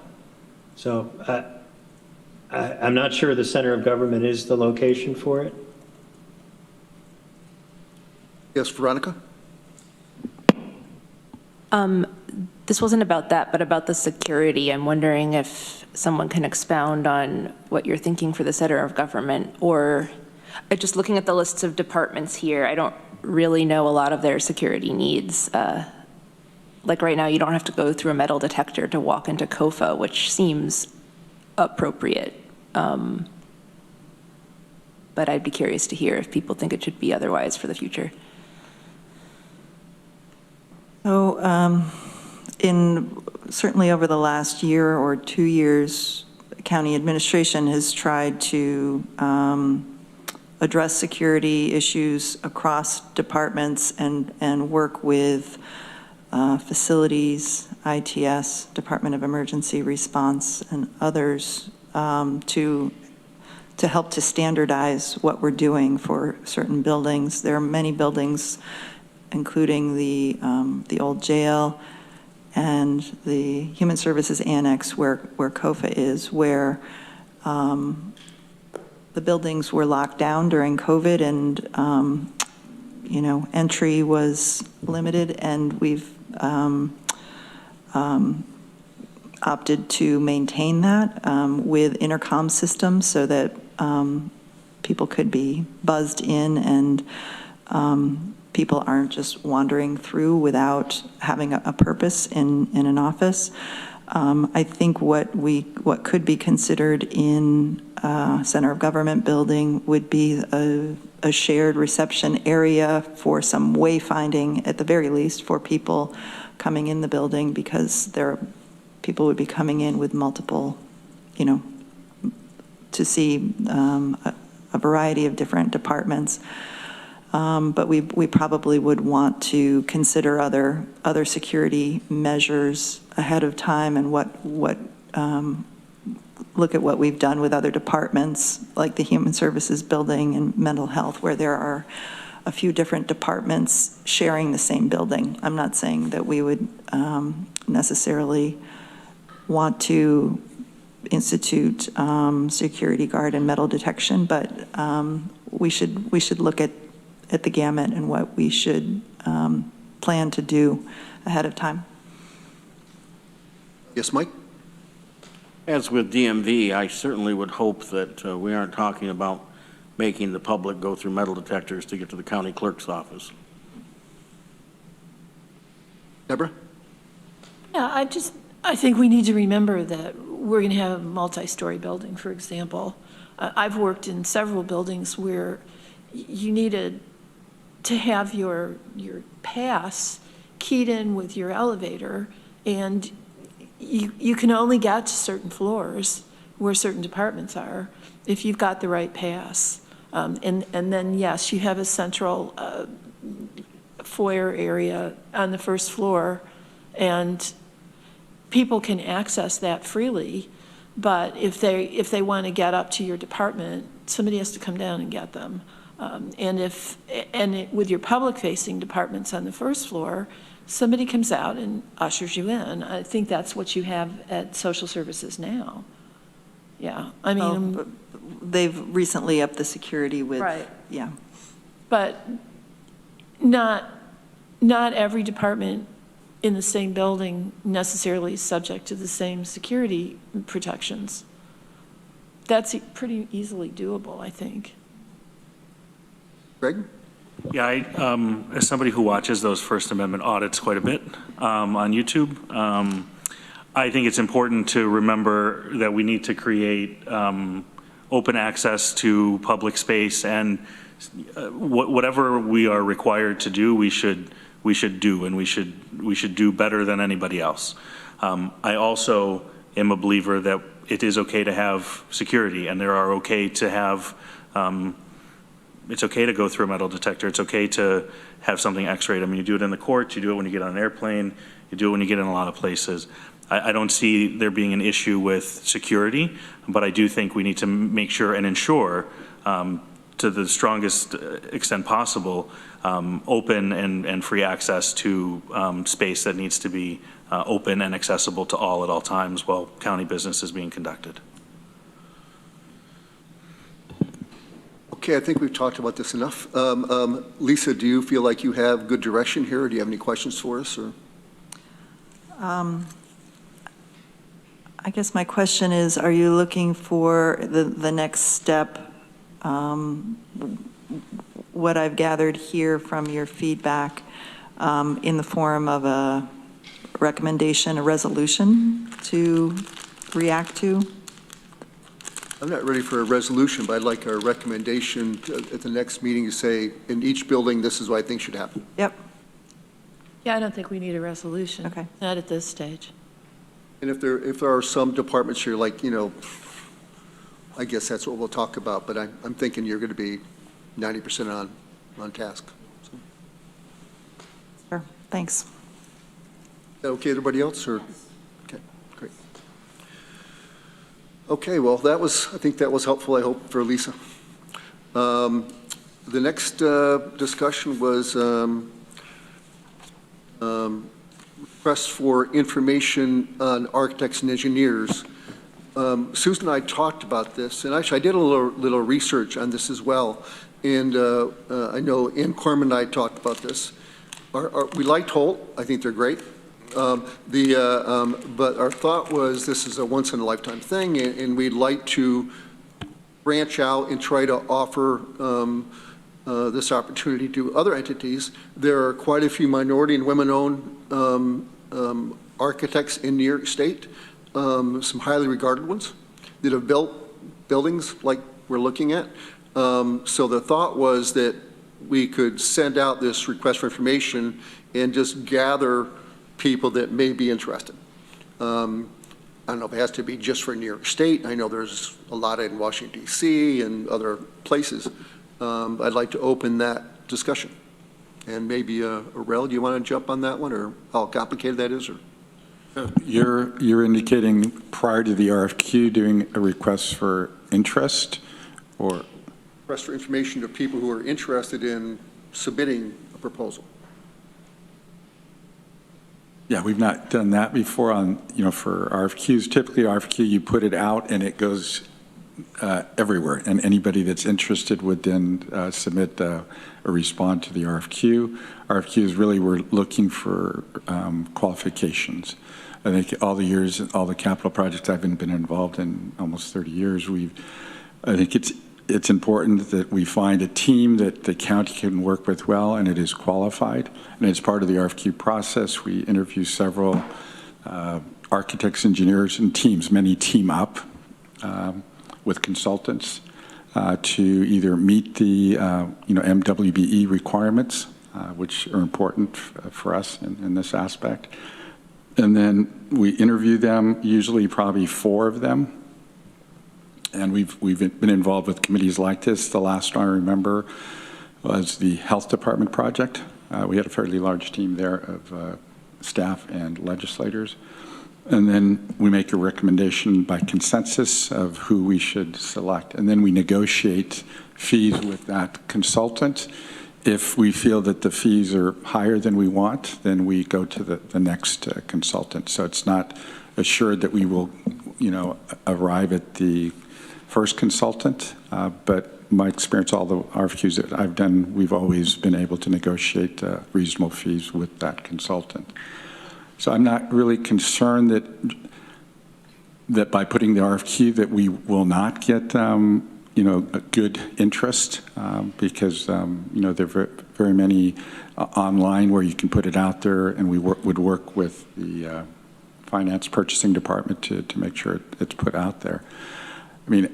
So I'm not sure the center of government is the location for it. Yes, Veronica? This wasn't about that, but about the security. I'm wondering if someone can expound on what you're thinking for the center of government, or just looking at the lists of departments here, I don't really know a lot of their security needs. Like right now, you don't have to go through a metal detector to walk into COFA, which seems appropriate. But I'd be curious to hear if people think it should be otherwise for the future. So certainly over the last year or 2 years, county administration has tried to address security issues across departments and work with facilities, ITS, Department of Emergency Response, and others to help to standardize what we're doing for certain buildings. There are many buildings, including the old jail and the Human Services Annex where COFA is, where the buildings were locked down during COVID, and entry was limited, and we've opted to maintain that with intercom systems so that people could be buzzed in and people aren't just wandering through without having a purpose in an office. I think what could be considered in Center of Government building would be a shared reception area for some wayfinding, at the very least, for people coming in the building, because people would be coming in with multiple, to see a variety of different departments. But we probably would want to consider other security measures ahead of time, and look at what we've done with other departments, like the Human Services building and mental health, where there are a few different departments sharing the same building. I'm not saying that we would necessarily want to institute security guard and metal detection, but we should look at the gamut and what we should plan to do ahead of time. Yes, Mike? As with DMV, I certainly would hope that we aren't talking about making the public go through metal detectors to get to the county clerk's office. Deborah? Yeah, I think we need to remember that we're going to have a multi-story building, for example. I've worked in several buildings where you needed to have your pass keyed in with your elevator, and you can only get to certain floors where certain departments are if you've got the right pass. And then, yes, you have a central foyer area on the first floor, and people can access that freely. But if they want to get up to your department, somebody has to come down and get them. With your public-facing departments on the first floor, somebody comes out and ushers you in. I think that's what you have at social services now. Yeah, I mean, they've recently upped the security with, right. Yeah. But not every department in the same building necessarily is subject to the same security protections. That's pretty easily doable, I think. Greg? Yeah, as somebody who watches those First Amendment audits quite a bit on YouTube, I think it's important to remember that we need to create open access to public space, and whatever we are required to do, we should do, and we should do better than anybody else. I also am a believer that it is okay to have security, and there are okay to have. It's okay to go through a metal detector. It's okay to have something x-rayed. I mean, you do it in the courts, you do it when you get on an airplane, you do it when you get in a lot of places. I don't see there being an issue with security, but I do think we need to make sure and ensure to the strongest extent possible open and free access to space that needs to be open and accessible to all at all times while county business is being conducted. Okay, I think we've talked about this enough. Lisa, do you feel like you have good direction here? Or do you have any questions for us? Or? I guess my question is, are you looking for the next step? What I've gathered here from your feedback in the form of a recommendation, a resolution to react to? I'm not ready for a resolution, but I'd like a recommendation at the next meeting to say, in each building, this is what I think should happen. Yep. Yeah, I don't think we need a resolution. Okay. Not at this stage. And if there are some departments here, like, I guess that's what we'll talk about, but I'm thinking you're going to be 90% on task. So. Sure, thanks. Is that okay, everybody else? Or? Okay, great. Okay, well, I think that was helpful, I hope, for Lisa. The next discussion was request for information on architects and engineers. Susan and I talked about this, and actually I did a little research on this as well. and I know Ann Corman and I talked about this. We liked Holt. I think they're great. But our thought was this is a once-in-a-lifetime thing, and we'd like to branch out and try to offer this opportunity to other entities. There are quite a few minority and women-owned architects in New York State, some highly regarded ones that have built buildings like we're looking at. So the thought was that we could send out this request for information and just gather people that may be interested. I don't know if it has to be just for New York State. I know there's a lot in Washington, D.C. and other places. I'd like to open that discussion. And maybe, Aurel, do you want to jump on that one, or how complicated that is? Or? You're indicating prior to the RFQ doing a request for interest, or? Request for information to people who are interested in submitting a proposal. Yeah, we've not done that before on, for RFQs. Typically, RFQ, you put it out and it goes everywhere, and anybody that's interested would then submit or respond to the RFQ. RFQ is really, we're looking for qualifications. I think all the years, all the capital projects I've been involved in, almost 30 years, I think it's important that we find a team that the county can work with well and it is qualified. And as part of the RFQ process, we interview several architects, engineers, and teams. Many team up with consultants to either meet the MWBE requirements, which are important for us in this aspect. And then we interview them, usually probably 4 of them. And we've been involved with committees like this. The last one I remember was the health department project. We had a fairly large team there of staff and legislators. And then we make a recommendation by consensus of who we should select. And then we negotiate fees with that consultant. If we feel that the fees are higher than we want, then we go to the next consultant. So it's not assured that we will, arrive at the first consultant, but my experience, all the RFQs that I've done, we've always been able to negotiate reasonable fees with that consultant. So I'm not really concerned that by putting the RFQ that we will not get a good interest because there are very many online where you can put it out there, and we would work with the finance purchasing department to make sure it's put out there. I mean,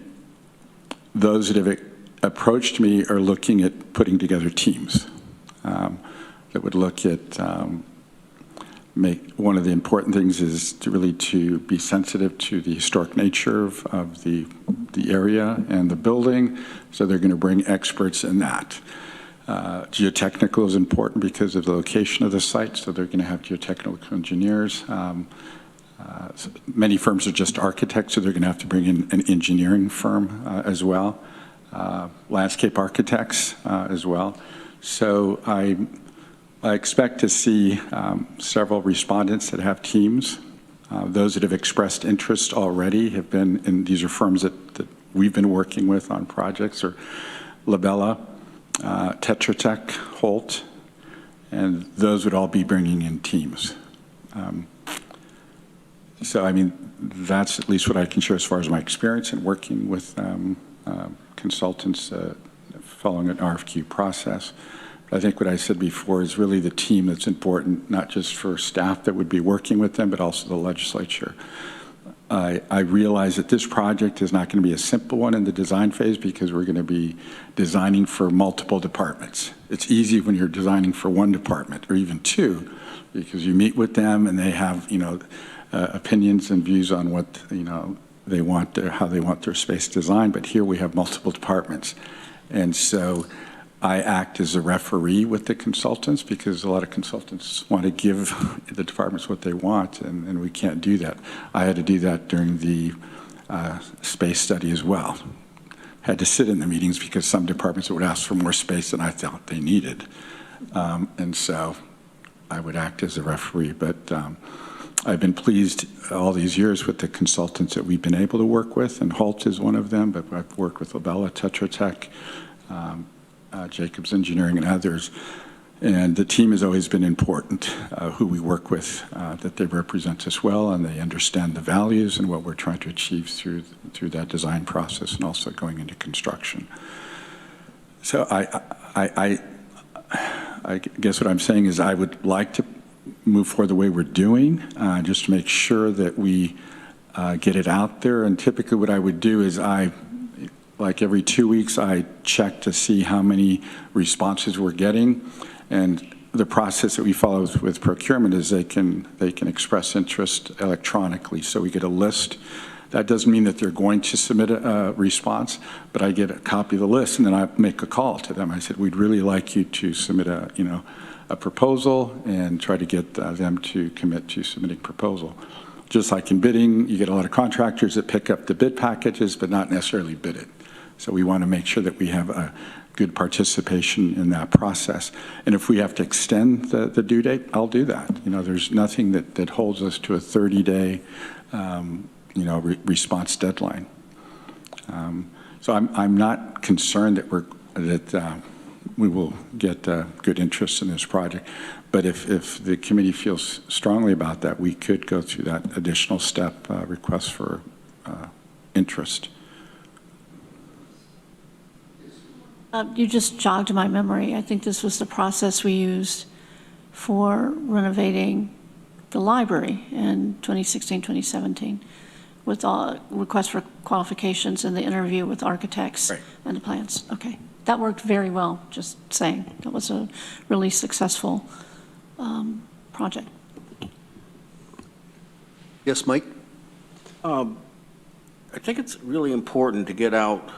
those that have approached me are looking at putting together teams that would look at one of the important things is to be sensitive to the historic nature of the area and the building. So they're going to bring experts in that. Geotechnical is important because of the location of the site. So they're going to have geotechnical engineers. So many firms are just architects, so they're going to have to bring in an engineering firm as well. Landscape architects as well. So I expect to see several respondents that have teams. Those that have expressed interest already have been, and these are firms that we've been working with on projects, or Labella, Tetra Tech, Holt, and those would all be bringing in teams. So, I mean, that's at least what I can share as far as my experience in working with consultants following an RFQ process. I think what I said before is really the team that's important, not just for staff that would be working with them, but also the legislature. I realize that this project is not going to be a simple one in the design phase because we're going to be designing for multiple departments. It's easy when you're designing for one department or even 2 because you meet with them and they have, opinions and views on what, they want, how they want their space designed. But here we have multiple departments. And so I act as a referee with the consultants because a lot of consultants want to give the departments what they want, and we can't do that. I had to do that during the space study as well. Had to sit in the meetings because some departments would ask for more space than I thought they needed. And so I would act as a referee. But I've been pleased all these years with the consultants that we've been able to work with, and Holt is one of them, but I've worked with Labella, Tetra Tech, Jacobs Engineering and others. And the team has always been important, who we work with, that they represent us well and they understand the values and what we're trying to achieve through that design process and also going into construction. So I guess what I'm saying is I would like to move forward the way we're doing, just to make sure that we get it out there. And typically what I would do is like every 2 weeks, I check to see how many responses we're getting. And the process that we follow with procurement is they can express interest electronically. So we get a list. That doesn't mean that they're going to submit a response, but I get a copy of the list and then I make a call to them. I said, we'd really like you to submit a proposal and try to get them to commit to submitting proposal. Just like in bidding, you get a lot of contractors that pick up the bid packages, but not necessarily bid it. So we want to make sure that we have a good participation in that process. And if we have to extend the due date, I'll do that. There's nothing that holds us to a 30-day, response deadline. So I'm not concerned that we will get good interest in this project. But if the committee feels strongly about that, we could go through that additional step, request for interest. You just jogged my memory. I think this was the process we used for renovating the library in 2016, 2017, with all requests for qualifications and the interview with architects and the plans. Okay, that worked very well, just saying. That was a really successful project. Yes, Mike? I think it's really important to get out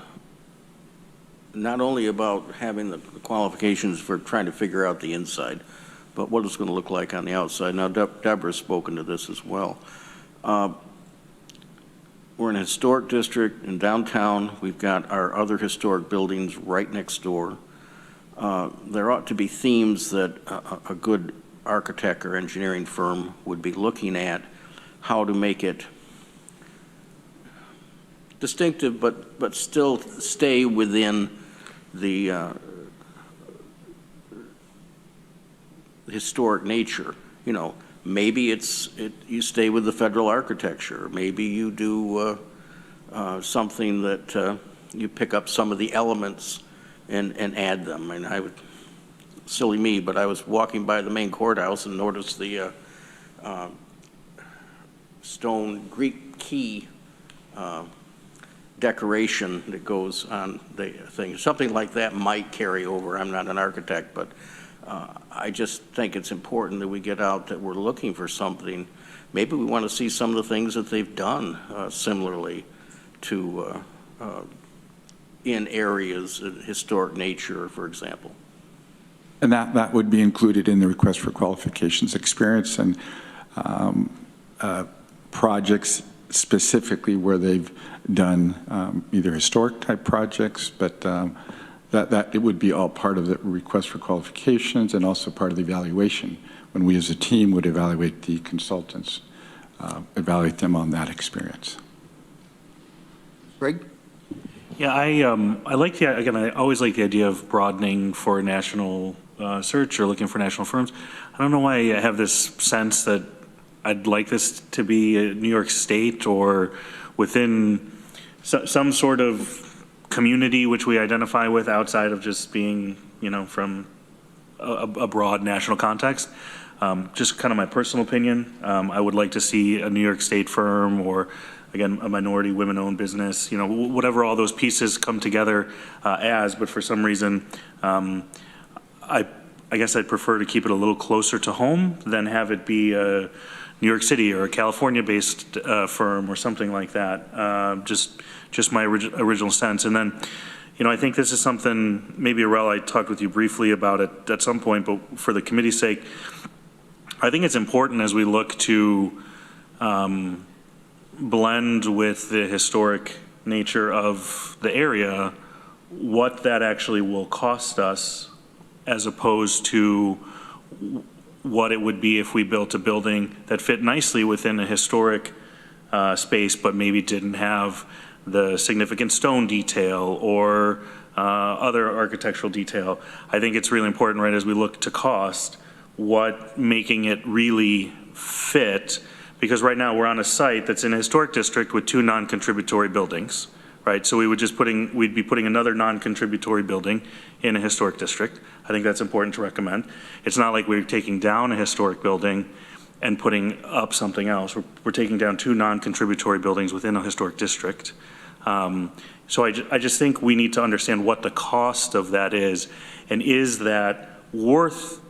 not only about having the qualifications for trying to figure out the inside, but what it's going to look like on the outside. Now, Deborah's spoken to this as well. We're in a historic district in downtown. We've got our other historic buildings right next door. There ought to be themes that a good architect or engineering firm would be looking at, how to make it distinctive, but still stay within the historic nature. Maybe you stay with the federal architecture. Maybe you do something that you pick up some of the elements and add them. And silly me, but I was walking by the main courthouse and noticed the stone Greek key decoration that goes on the thing. Something like that might carry over. I'm not an architect, but I just think it's important that we get out that we're looking for something. Maybe we want to see some of the things that they've done similarly to in areas of historic nature, for example. And that would be included in the request for qualifications, experience and projects specifically where they've done either historic type projects, but that it would be all part of the request for qualifications and also part of the evaluation when we as a team would evaluate the consultants, evaluate them on that experience. Greg? Yeah, I like I always like the idea of broadening for a national search or looking for national firms. I don't know why I have this sense that I'd like this to be a New York State or within some sort of community which we identify with outside of just being, from a broad national context. Just kind of my personal opinion. I would like to see a New York State firm or, again, a minority women-owned business, whatever all those pieces come together but for some reason, I guess I'd prefer to keep it a little closer to home than have it be a New York City or a California-based firm or something like that. Just my original sense. And then, I think this is something, maybe, Arel, I talked with you briefly about it at some point, but for the committee's sake, I think it's important as we look to blend with the historic nature of the area, what that actually will cost us as opposed to what it would be if we built a building that fit nicely within a historic space, but maybe didn't have the significant stone detail or other architectural detail. I think it's really important, right, as we look to cost, what making it really fit, because right now we're on a site that's in a historic district with 2 non-contributory buildings, right? So we'd be putting another non-contributory building in a historic district. I think that's important to recommend. It's not like we're taking down a historic building and putting up something else. We're taking down 2 non-contributory buildings within a historic district. So I just think we need to understand what the cost of that is, and is that worth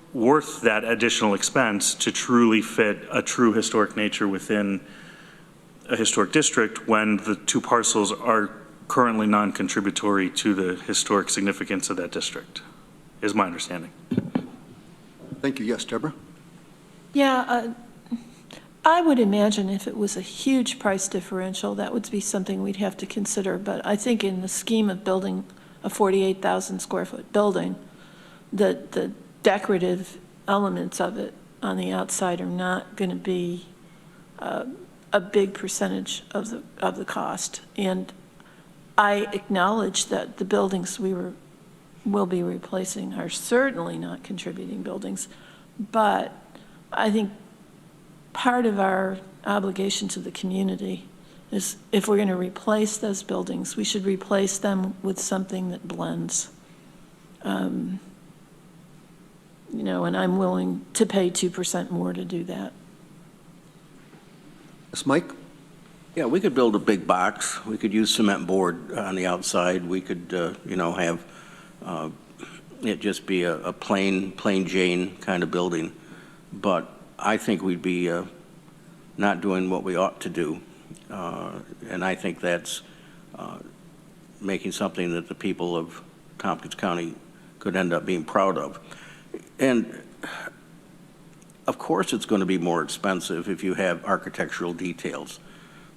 that additional expense to truly fit a true historic nature within a historic district when the 2 parcels are currently non-contributory to the historic significance of that district, is my understanding. Thank you. Yes, Deborah? Yeah, I would imagine if it was a huge price differential, that would be something we'd have to consider. But I think in the scheme of building a 48,000 square foot building, the decorative elements of it on the outside are not going to be a big percentage of the cost. And I acknowledge that the buildings will be replacing are certainly not contributing buildings, but I think part of our obligation to the community is if we're going to replace those buildings, we should replace them with something that blends. You know, and I'm willing to pay 2% more to do that. Yes, Mike? Yeah, we could build a big box. We could use cement board on the outside. We could, you know, have it just be a plain Jane kind of building. But I think we'd be not doing what we ought to do. And I think that's making something that the people of Tompkins County could end up being proud of. And of course it's going to be more expensive if you have architectural details.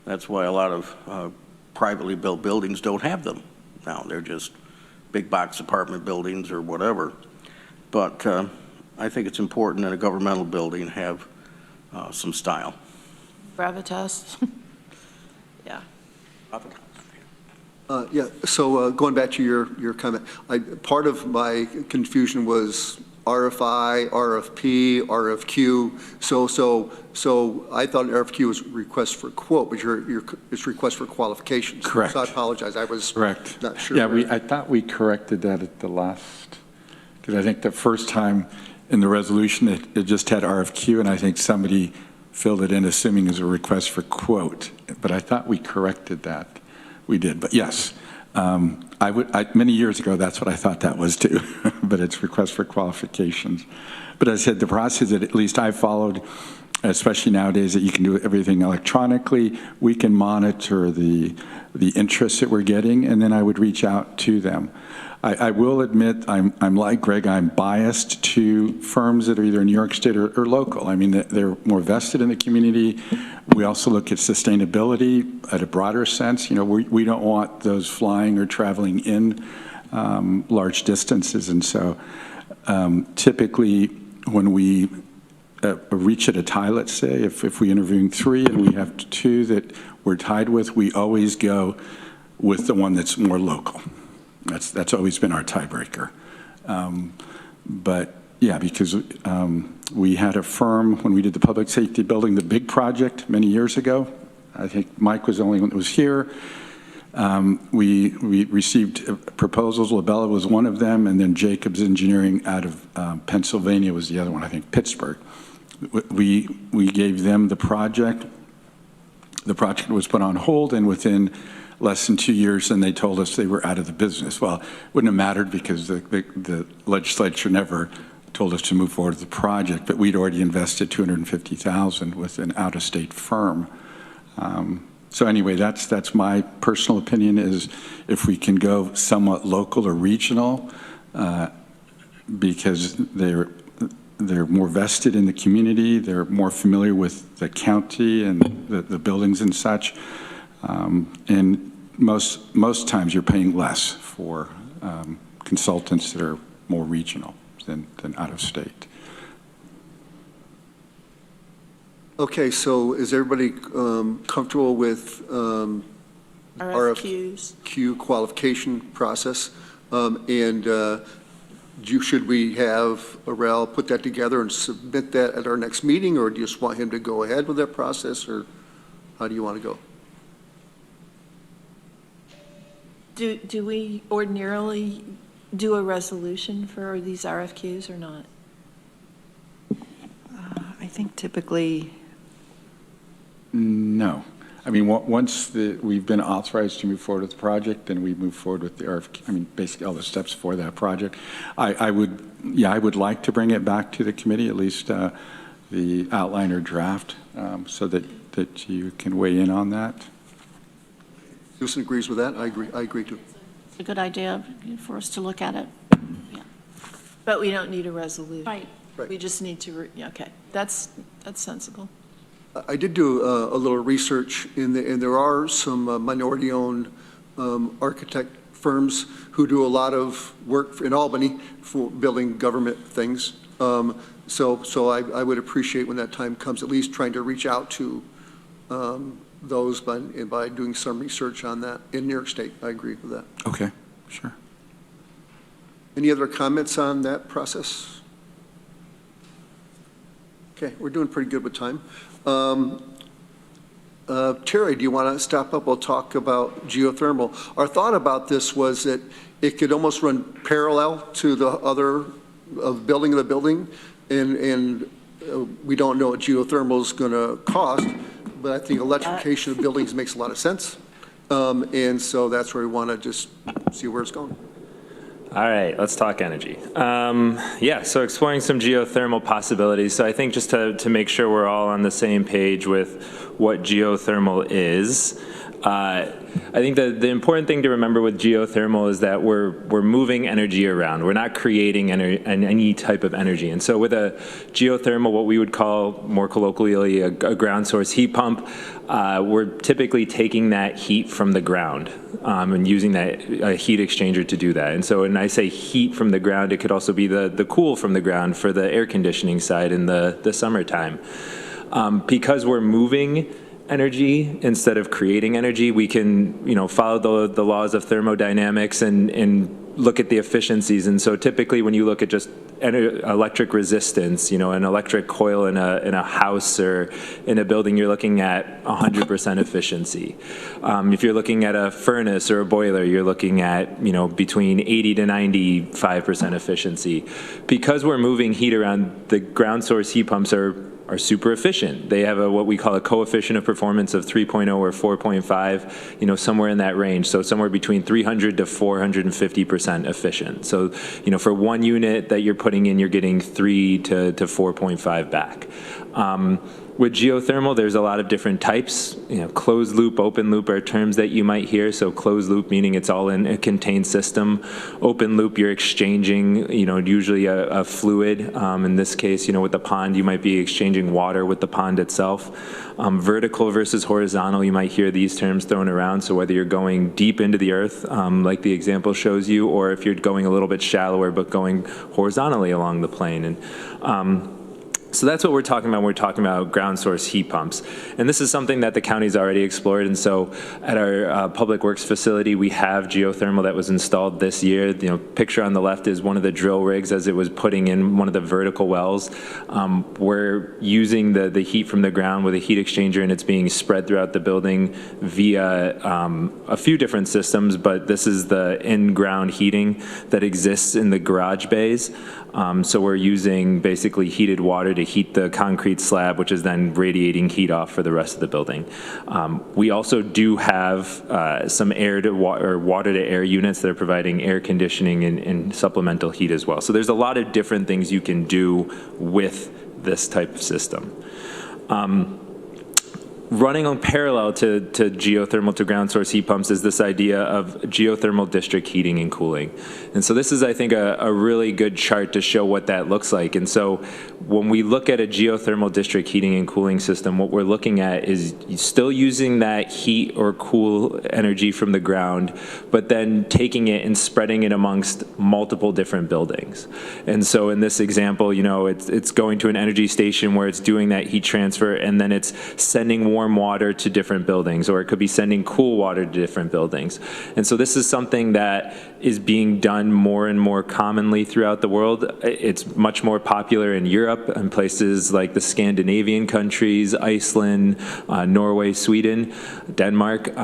That's why a lot of privately built buildings don't have them now. They're just big box apartment buildings or whatever. But I think it's important that a governmental building have some style. Gravitas. Yeah. Yeah, so going back to your comment, part of my confusion was RFI, RFP, RFQ. So I thought an RFQ was request for quote, but it's request for qualifications. Correct. So I apologize. I was Correct. not sure. Yeah, I thought we corrected that at the last, because I think the first time in the resolution it just had RFQ, and I think somebody filled it in assuming it was a request for quote. But I thought we corrected that. We did, but yes. Many years ago, that's what I thought that was too, but it's request for qualifications. But as I said, the process that at least I followed, especially nowadays that you can do everything electronically, we can monitor the interest that we're getting, and then I would reach out to them. I will admit, I'm like Greg, I'm biased to firms that are either in New York State or local. I mean, they're more vested in the community. We also look at sustainability at a broader sense. You know, we don't want those flying or traveling in large distances. And so typically when we reach at a tie, let's say, if we're interviewing 3 and we have 2 that we're tied with, we always go with the one that's more local. That's always been our tiebreaker. But yeah, because we had a firm when we did the public safety building, the big project many years ago. I think Mike was the only one that was here. We received proposals. Labella was one of them, and then Jacobs Engineering out of Pennsylvania was the other one, I think Pittsburgh. We gave them the project. The project was put on hold, and within less than 2 years, and they told us they were out of the business. Well, it wouldn't have mattered because the legislature never told us to move forward with the project, but we'd already invested $250,000 with an out-of-state firm. So anyway, that's my personal opinion, is if we can go somewhat local or regional, because they're more vested in the community, they're more familiar with the county and the buildings and such. And most times you're paying less for consultants that are more regional than out of state. Okay, so is everybody comfortable with RFQs. RFQ qualification process? Should we have Arel put that together and submit that at our next meeting, or do you just want him to go ahead with that process, or how do you want to go? Do we ordinarily do a resolution for these RFQs or not? I think typically, No. I mean, once we've been authorized to move forward with the project, then we move forward with the RFQ, I mean, basically all the steps for that project. I would like to bring it back to the committee, at least the outline or draft, so that you can weigh in on that. Susan agrees with that. I agree too. It's a good idea for us to look at it. But we don't need a resolution. Right. We just need to, okay, that's sensible. I did do a little research, and there are some minority-owned architect firms who do a lot of work in Albany for building government things. So I would appreciate when that time comes, at least trying to reach out to those by doing some research on that in New York State. I agree with that. Okay, sure. Any other comments on that process? Okay, we're doing pretty good with time. Terry, do you want to stop up? We'll talk about geothermal. Our thought about this was that it could almost run parallel to the other building of the building, and we don't know what geothermal is going to cost, but I think electrification of buildings makes a lot of sense, and so that's where we want to just see where it's going. All right, let's talk energy. Yeah, so exploring some geothermal possibilities. So I think just to make sure we're all on the same page with what geothermal is, I think the important thing to remember with geothermal is that we're moving energy around. We're not creating any type of energy. And so with a geothermal, what we would call more colloquially a ground source heat pump, we're typically taking that heat from the ground and using that heat exchanger to do that. And so when I say heat from the ground, it could also be the cool from the ground for the air conditioning side in the summertime. Because we're moving energy instead of creating energy, we can follow the laws of thermodynamics and look at the efficiencies. And so typically when you look at just electric resistance, an electric coil in a house or in a building, you're looking at 100% efficiency. If you're looking at a furnace or a boiler, you're looking at between 80 to 95% efficiency. Because we're moving heat around, the ground source heat pumps are super efficient. They have what we call a coefficient of performance of 3.0 or 4.5, somewhere in that range. So somewhere between 300 to 450% efficient. So, for one unit that you're putting in, you're getting 3 to 4.5 back. With geothermal, there's a lot of different types. Closed loop, open loop are terms that you might hear. So closed loop meaning it's all in a contained system. Open loop, you're exchanging, usually a fluid. In this case, with the pond, you might be exchanging water with the pond itself. Vertical versus horizontal, you might hear these terms thrown around. So whether you're going deep into the earth, like the example shows you, or if you're going a little bit shallower but going horizontally along the plane. And so that's what we're talking about when we're talking about ground source heat pumps. And this is something that the county's already explored. And so at our public works facility, we have geothermal that was installed this year. Picture on the left is one of the drill rigs as it was putting in one of the vertical wells. We're using the heat from the ground with a heat exchanger, and it's being spread throughout the building via a few different systems, but this is the in-ground heating that exists in the garage bays. So we're using basically heated water to heat the concrete slab, which is then radiating heat off for the rest of the building. We also do have some air to or water to air units that are providing air conditioning and supplemental heat as well. So there's a lot of different things you can do with this type of system. Running on parallel to geothermal to ground source heat pumps is this idea of geothermal district heating and cooling. And so this is, I think, a really good chart to show what that looks like. And so when we look at a geothermal district heating and cooling system, what we're looking at is still using that heat or cool energy from the ground, but then taking it and spreading it amongst multiple different buildings. And so in this example, it's going to an energy station where it's doing that heat transfer, and then it's sending warm warm water to different buildings, or it could be sending cool water to different buildings. And so this is something that is being done more and more commonly throughout the world. It's much more popular in Europe and places like the Scandinavian countries, Iceland, Norway, Sweden, Denmark.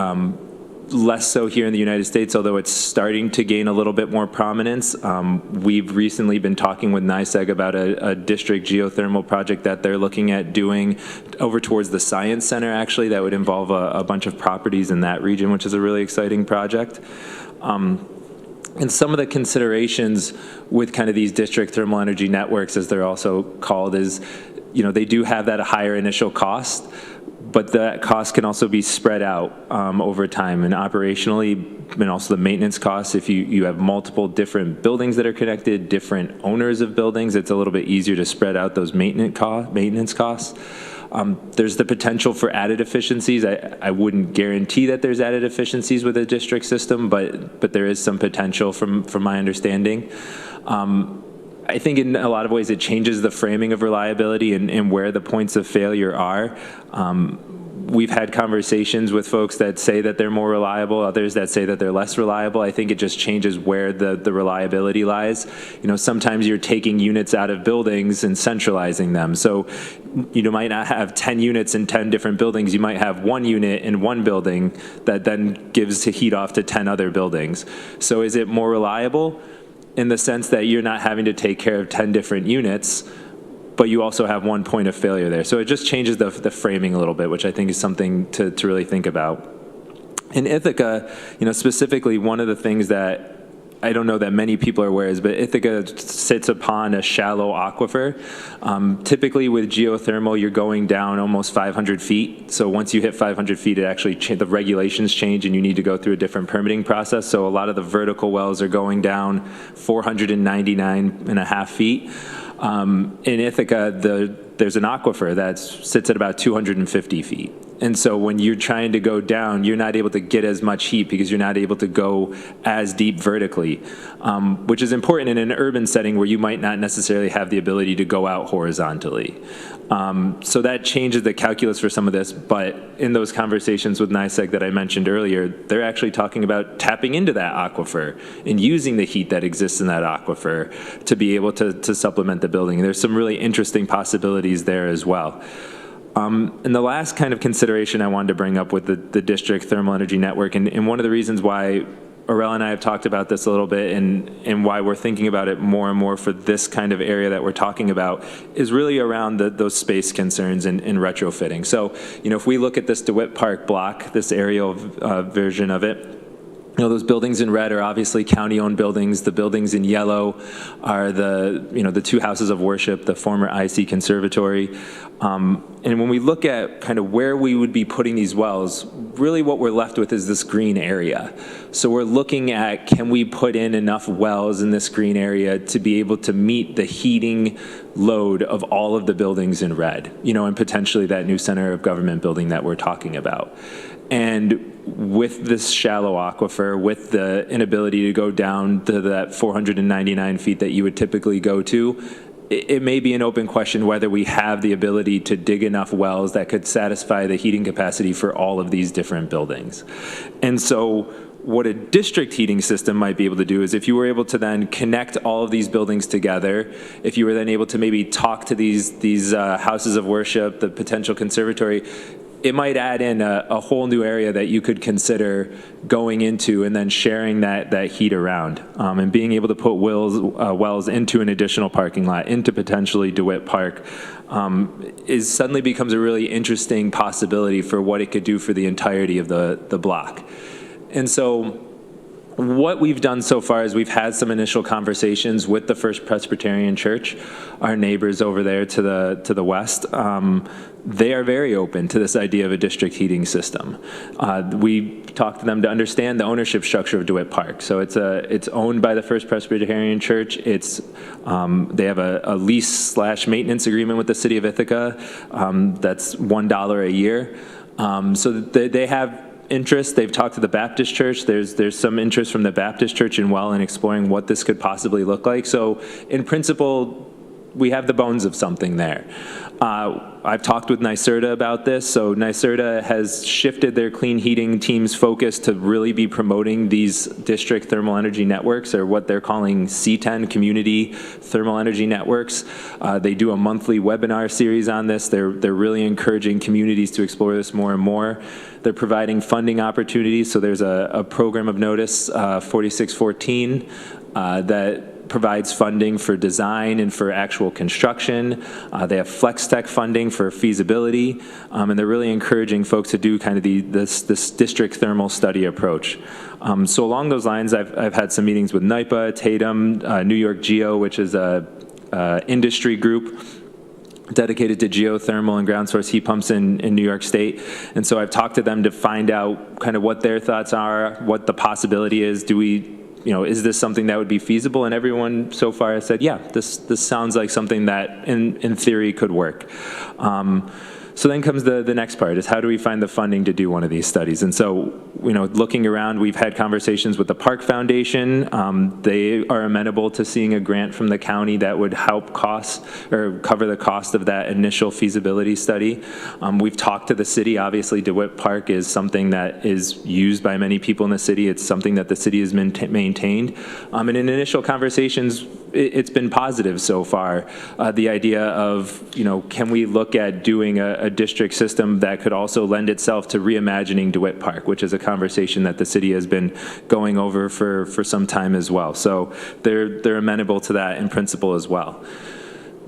Less so here in the United States, although it's starting to gain a little bit more prominence. We've recently been talking with NYSEG about a district geothermal project that they're looking at doing over towards the Science Center, actually, that would involve a bunch of properties in that region, which is a really exciting project. And some of the considerations with kind of these district thermal energy networks, as they're also called, is, they do have that higher initial cost, but that cost can also be spread out over time, and operationally, and also the maintenance costs. If you have multiple different buildings that are connected, different owners of buildings, it's a little bit easier to spread out those maintenance costs. There's the potential for added efficiencies. I wouldn't guarantee that there's added efficiencies with a district system, but there is some potential from my understanding. I think in a lot of ways it changes the framing of reliability and where the points of failure are. We've had conversations with folks that say that they're more reliable, others that say that they're less reliable. I think it just changes where the reliability lies. Sometimes you're taking units out of buildings and centralizing them. So you might not have 10 units in 10 different buildings. You might have one unit in one building that then gives the heat off to 10 other buildings. So is it more reliable? In the sense that you're not having to take care of 10 different units, but you also have one point of failure there. So it just changes the framing a little bit, which I think is something to really think about. In Ithaca, specifically, one of the things that I don't know that many people are aware is, but Ithaca sits upon a shallow aquifer. Typically with geothermal, you're going down almost 500 feet. So once you hit 500 feet, it actually the regulations change and you need to go through a different permitting process. So a lot of the vertical wells are going down 499.5 feet. In Ithaca, there's an aquifer that sits at about 250 feet. And so when you're trying to go down, you're not able to get as much heat because you're not able to go as deep vertically, which is important in an urban setting where you might not necessarily have the ability to go out horizontally. So that changes the calculus for some of this, but in those conversations with NYSEG that I mentioned earlier, they're actually talking about tapping into that aquifer and using the heat that exists in that aquifer to be able to supplement the building. There's some really interesting possibilities there as well. And the last kind of consideration I wanted to bring up with the district thermal energy network, and one of the reasons why Aurel and I have talked about this a little bit and why we're thinking about it more and more for this kind of area that we're talking about is really around those space concerns and retrofitting. So, if we look at this DeWitt Park block, this aerial version of it, those buildings in red are obviously county-owned buildings. The buildings in yellow are the two houses of worship, the former IC Conservatory. And when we look at kind of where we would be putting these wells, really what we're left with is this green area. So we're looking at, can we put in enough wells in this green area to be able to meet the heating load of all of the buildings in red, and potentially that new center of government building that we're talking about. And with this shallow aquifer, with the inability to go down to that 499 feet that you would typically go to, it may be an open question whether we have the ability to dig enough wells that could satisfy the heating capacity for all of these different buildings. And so what a district heating system might be able to do is if you were able to then connect all of these buildings together, if you were then able to maybe talk to these houses of worship, the potential conservatory, it might add in a whole new area that you could consider going into and then sharing that heat around. And being able to put wells into an additional parking lot, into potentially DeWitt Park, suddenly becomes a really interesting possibility for what it could do for the entirety of the block. And so what we've done so far is we've had some initial conversations with the First Presbyterian Church, our neighbors over there to the west. They are very open to this idea of a district heating system. We talked to them to understand the ownership structure of DeWitt Park. So it's owned by the First Presbyterian Church. They have a lease/maintenance agreement with the City of Ithaca. That's $1 a year. So they have interest. They've talked to the Baptist Church. There's some interest from the Baptist Church in exploring what this could possibly look like. So in principle, we have the bones of something there. I've talked with NYSERDA about this. So NYSERDA has shifted their clean heating team's focus to really be promoting these district thermal energy networks, or what they're calling C10 community thermal energy networks. They do a monthly webinar series on this. They're really encouraging communities to explore this more and more. They're providing funding opportunities. So there's a program of notice, 4614, that provides funding for design and for actual construction. They have FlexTech funding for feasibility, and they're really encouraging folks to do kind of this district thermal study approach. So along those lines, I've had some meetings with NYPA, Tatum, New York Geo, which is a industry group dedicated to geothermal and ground source heat pumps in New York State. And so I've talked to them to find out kind of what their thoughts are, what the possibility is. Is this something that would be feasible? And everyone so far has said, yeah, this sounds like something that in theory could work. So then comes the next part, is how do we find the funding to do one of these studies? And so, looking around, we've had conversations with the Park Foundation. They are amenable to seeing a grant from the county that would help cover the cost of that initial feasibility study. We've talked to the city. Obviously, DeWitt Park is something that is used by many people in the city. It's something that the city has maintained. And in initial conversations, it's been positive so far. The idea of, can we look at doing a district system that could also lend itself to reimagining DeWitt Park, which is a conversation that the city has been going over for some time as well. So they're amenable to that in principle as well.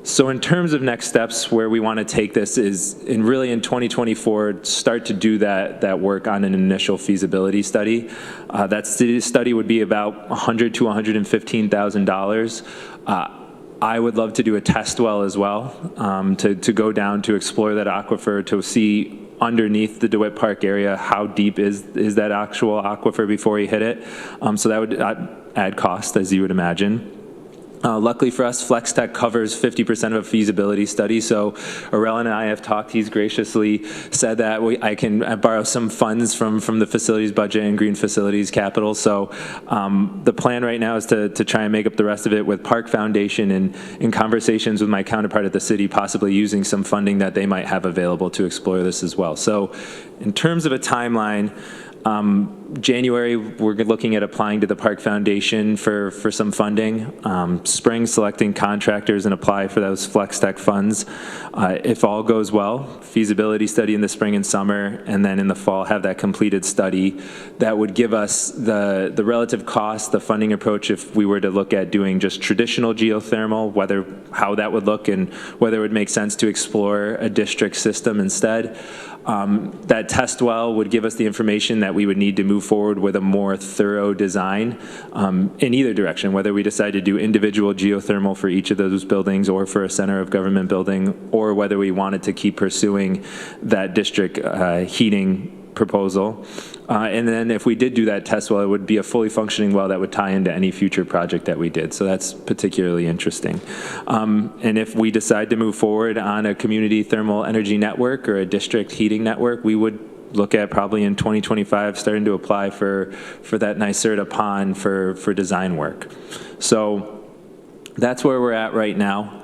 So in terms of next steps, where we want to take this is, in 2024, start to do that work on an initial feasibility study. That study would be about $100,000 to $115,000. I would love to do a test well as well, to go down to explore that aquifer, to see underneath the DeWitt Park area how deep is that actual aquifer before you hit it. So that would add cost, as you would imagine. Luckily for us, FlexTech covers 50% of a feasibility study. So Arel and I have talked. He's graciously said that I can borrow some funds from the facilities budget and green facilities capital. So the plan right now is to try and make up the rest of it with Park Foundation, and in conversations with my counterpart at the city, possibly using some funding that they might have available to explore this as well. So in terms of a timeline, January, we're looking at applying to the Park Foundation for some funding. Spring, selecting contractors and apply for those FlexTech funds. If all goes well, feasibility study in the spring and summer, and then in the fall have that completed study that would give us the relative cost, the funding approach if we were to look at doing just traditional geothermal, how that would look and whether it would make sense to explore a district system instead. That test well would give us the information that we would need to move forward with a more thorough design in either direction, whether we decide to do individual geothermal for each of those buildings or for a center of government building, or whether we wanted to keep pursuing that district heating proposal. And then if we did do that test well, it would be a fully functioning well that would tie into any future project that we did. So that's particularly interesting. And if we decide to move forward on a community thermal energy network or a district heating network, we would look at probably in 2025 starting to apply for that NYSERDA pond for design work. So that's where we're at right now.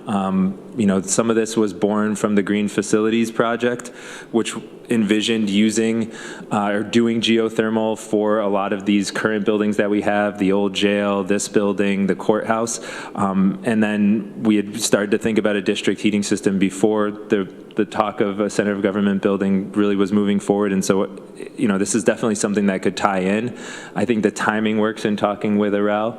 Some of this was born from the Green Facilities Project, which envisioned using or doing geothermal for a lot of these current buildings that we have, the old jail, this building, the courthouse. And then we had started to think about a district heating system before the talk of a center of government building really was moving forward. And so, this is definitely something that could tie in. I think the timing works in talking with Arel.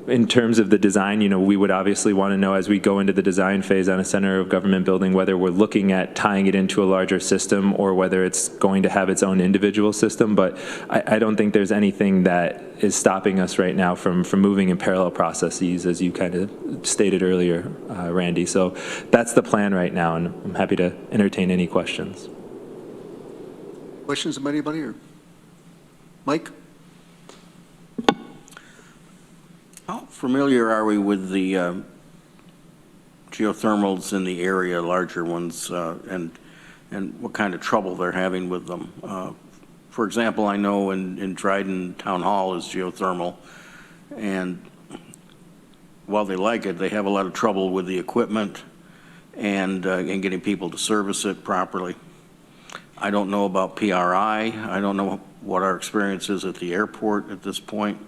In terms of the design, we would obviously want to know as we go into the design phase on a center of government building whether we're looking at tying it into a larger system or whether it's going to have its own individual system. But I don't think there's anything that is stopping us right now from moving in parallel processes, as you kind of stated earlier, Randy. So that's the plan right now, and I'm happy to entertain any questions. Questions from anybody? Or Mike? How familiar are we with the geothermals in the area, larger ones, and what kind of trouble they're having with them? For example, I know in Dryden Town Hall is geothermal, and while they like it, they have a lot of trouble with the equipment and getting people to service it properly. I don't know about PRI. I don't know what our experience is at the airport at this point.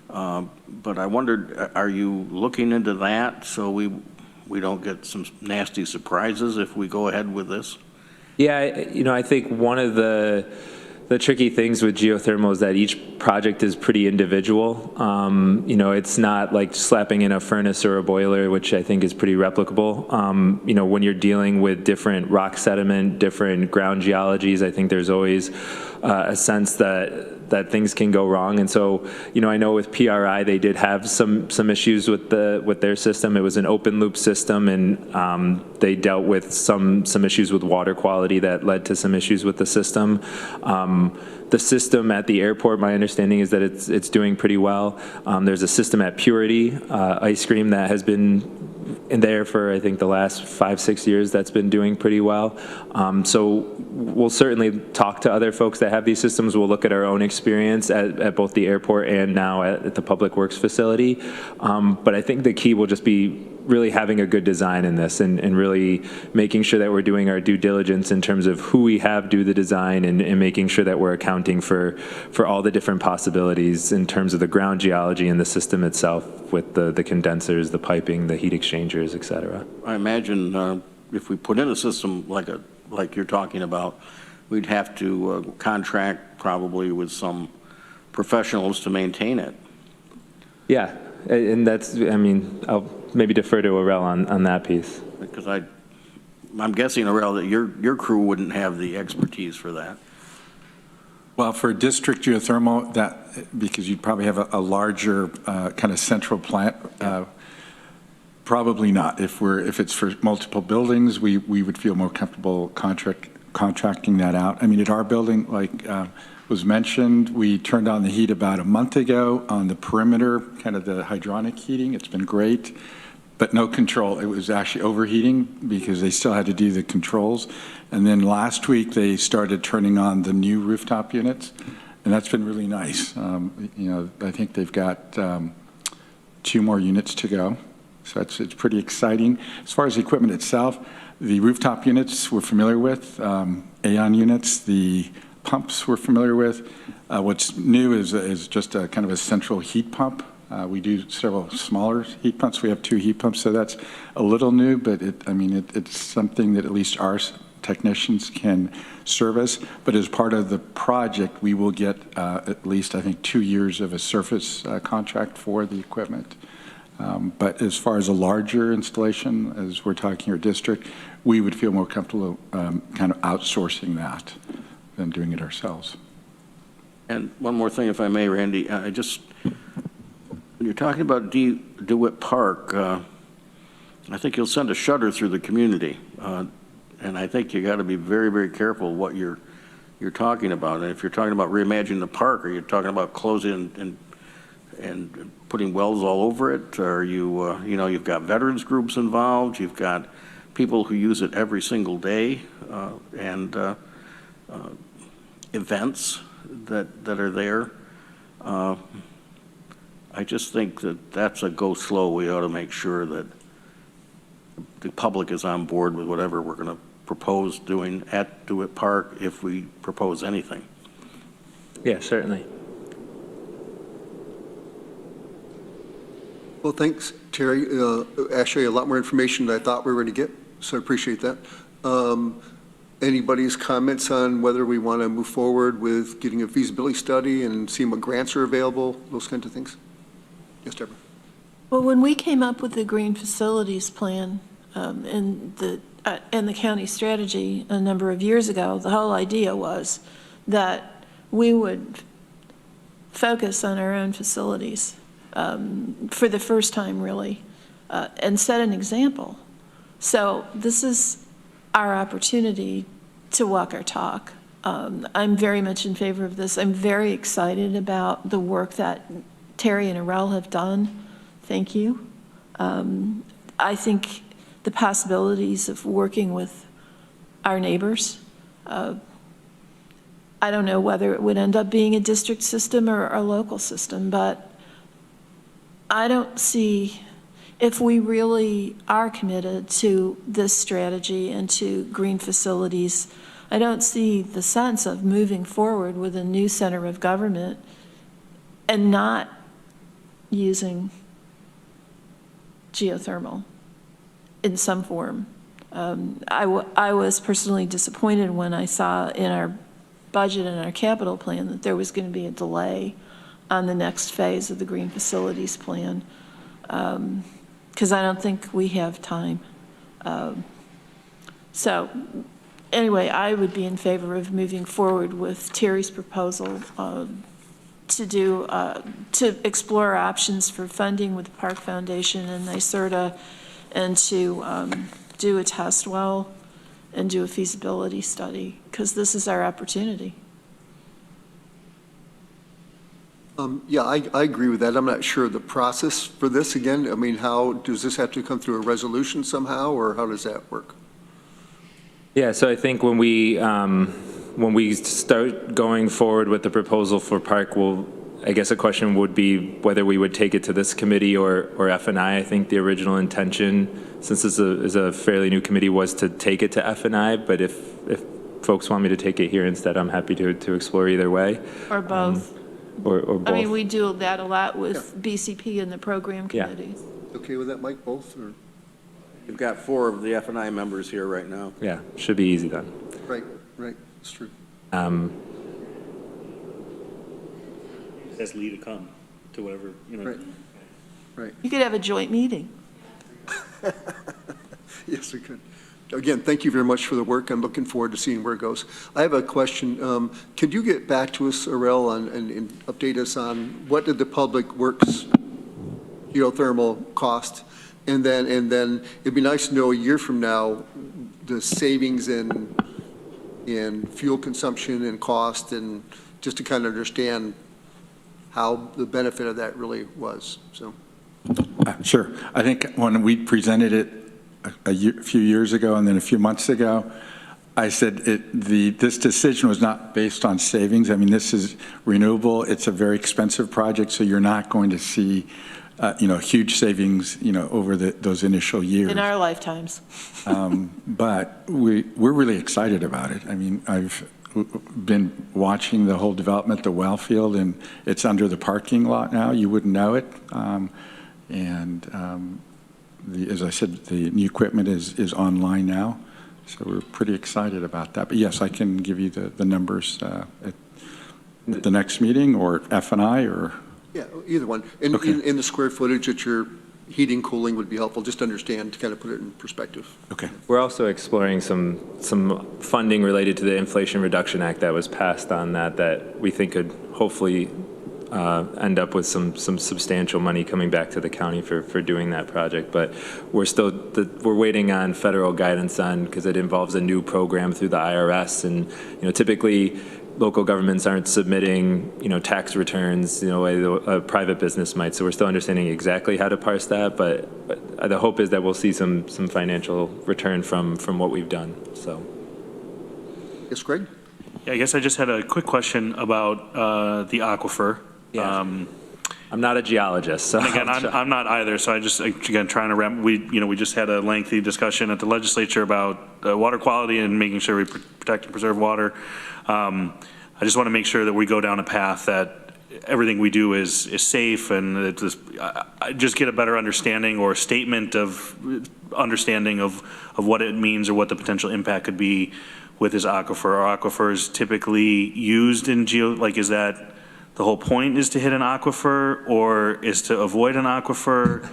But I wondered, are you looking into that so we don't get some nasty surprises if we go ahead with this? Yeah, I think one of the tricky things with geothermal is that each project is pretty individual. It's not like slapping in a furnace or a boiler, which I think is pretty replicable. When you're dealing with different rock sediment, different ground geologies, I think there's always a sense that things can go wrong. And so, I know with PRI, they did have some issues with their system. It was an open loop system, and they dealt with some issues with water quality that led to some issues with the system. The system at the airport, my understanding is that it's doing pretty well. There's a system at Purity Ice Cream that has been in there for, I think, the last 5-6 years that's been doing pretty well. So we'll certainly talk to other folks that have these systems. We'll look at our own experience at both the airport and now at the Public Works facility. But I think the key will just be really having a good design in this and really making sure that we're doing our due diligence in terms of who we have do the design and making sure that we're accounting for all the different possibilities in terms of the ground geology and the system itself with the condensers, the piping, the heat exchangers, et cetera. I imagine if we put in a system like you're talking about, we'd have to contract probably with some professionals to maintain it. Yeah, and that's, I'll maybe defer to Aurel on that piece. Because I'm guessing, Aurel, that your crew wouldn't have the expertise for that. Well, for district geothermal, because you'd probably have a larger kind of central plant, probably not. If it's for multiple buildings, we would feel more comfortable contracting that out. At our building, like was mentioned, we turned on the heat about a month ago on the perimeter, kind of the hydronic heating. It's been great, but no control. It was actually overheating because they still had to do the controls. And then last week they started turning on the new rooftop units, and that's been really nice. I think they've got 2 more units to go, so it's pretty exciting. As far as the equipment itself, the rooftop units we're familiar with, AON units, the pumps we're familiar with. What's new is just a kind of a central heat pump. We do several smaller heat pumps. We have 2 heat pumps, so that's a little new, but it's something that at least our technicians can service. But as part of the project, we will get at least, I think, 2 years of a surface contract for the equipment. But as far as a larger installation, as we're talking here district, we would feel more comfortable kind of outsourcing that than doing it ourselves. And one more thing, if I may, Randy, when you're talking about DeWitt Park, I think you'll send a shudder through the community. And I think you got to be very, very careful what you're talking about. And if you're talking about reimagining the park, are you talking about closing and putting wells all over it? Or you've got veterans groups involved, you've got people who use it every single day, and events that are there. I just think that's a go slow. We ought to make sure that the public is on board with whatever we're going to propose doing at DeWitt Park, if we propose anything. Yeah, certainly. Well, thanks, Terry. Actually, a lot more information than I thought we were going to get, so I appreciate that. Anybody's comments on whether we want to move forward with getting a feasibility study and seeing what grants are available, those kinds of things? Yes, Deborah. Well, when we came up with the green facilities plan and the county strategy a number of years ago, the whole idea was that we would focus on our own facilities for the first time, really, and set an example. So this is our opportunity to walk our talk. I'm very much in favor of this. I'm very excited about the work that Terry and Aurel have done. Thank you. I think the possibilities of working with our neighbors, I don't know whether it would end up being a district system or a local system, but I don't see, if we really are committed to this strategy and to green facilities, I don't see the sense of moving forward with a new center of government and not using geothermal in some form. I was personally disappointed when I saw in our budget and our capital plan that there was going to be a delay on the next phase of the green facilities plan, because I don't think we have time. So anyway, I would be in favor of moving forward with Terry's proposal to explore options for funding with the Park Foundation and NYSERDA, and to do a test well and do a feasibility study, because this is our opportunity. Yeah, I agree with that. I'm not sure of the process for this again. I mean, how, does this have to come through a resolution somehow, or how does that work? Yeah, so I think when we start going forward with the proposal for park, I guess a question would be whether we would take it to this committee or F&I. I think the original intention, since this is a fairly new committee, was to take it to F&I, but if folks want me to take it here instead, I'm happy to explore either way. Or both. Or both. I mean, we do that a lot with BCP and the program committees. Okay with that, Mike, both? Or? You've got 4 of the F&I members here right now. Yeah, should be easy then. Right, it's true. As Lee to come to whatever, Right. You could have a joint meeting. Yes, we could. Again, thank you very much for the work. I'm looking forward to seeing where it goes. I have a question. Could you get back to us, Arel, and update us on what did the Public Works geothermal cost? And then it'd be nice to know a year from now the savings in fuel consumption and cost, and just to kind of understand how the benefit of that really was. So. Sure. I think when we presented it a few years ago and then a few months ago, I said this decision was not based on savings. I mean, this is renewable. It's a very expensive project, so you're not going to see huge savings, over those initial years. In our lifetimes. But we're really excited about it. I mean, I've been watching the whole development, the well field, and it's under the parking lot now. You wouldn't know it. As I said, the new equipment is online now. So we're pretty excited about that. But yes, I can give you the numbers at the next meeting, or F&I, or... Yeah, either one. And okay. in the square footage that you're heating, cooling would be helpful, just to understand, to kind of put it in perspective. Okay. We're also exploring some funding related to the Inflation Reduction Act that was passed on that we think could hopefully end up with some substantial money coming back to the county for doing that project. But we're waiting on federal guidance on, because it involves a new program through the IRS, and typically local governments aren't submitting, tax returns, the way a private business might. So we're still understanding exactly how to parse that, but the hope is that we'll see some financial return from what we've done. So. Yes, Greg? Yeah, I guess I just had a quick question about the aquifer. Yeah. I'm not a geologist, so. And again, I'm not either. So I just, again, trying to wrap. We just had a lengthy discussion at the legislature about water quality and making sure we protect and preserve water. I just want to make sure that we go down a path that everything we do is safe, and I just get a better understanding or statement of understanding of what it means or what the potential impact could be with this aquifer. Are aquifers typically used in is that the whole point is to hit an aquifer, or is to avoid an aquifer?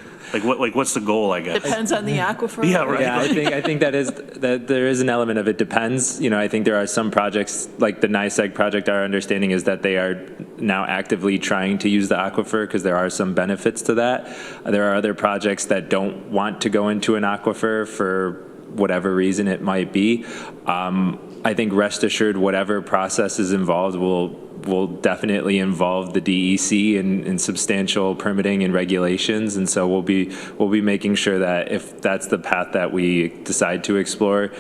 What's the goal, I guess? Depends on the aquifer. Yeah, right. Yeah, I think that there is an element of it depends. I think there are some projects, like the NYSEG project, our understanding is that they are now actively trying to use the aquifer because there are some benefits to that. There are other projects that don't want to go into an aquifer for whatever reason it might be. I think rest assured, whatever process is involved will definitely involve the DEC in substantial permitting and regulations, and so we'll be making sure that if that's the path that we decide to explore,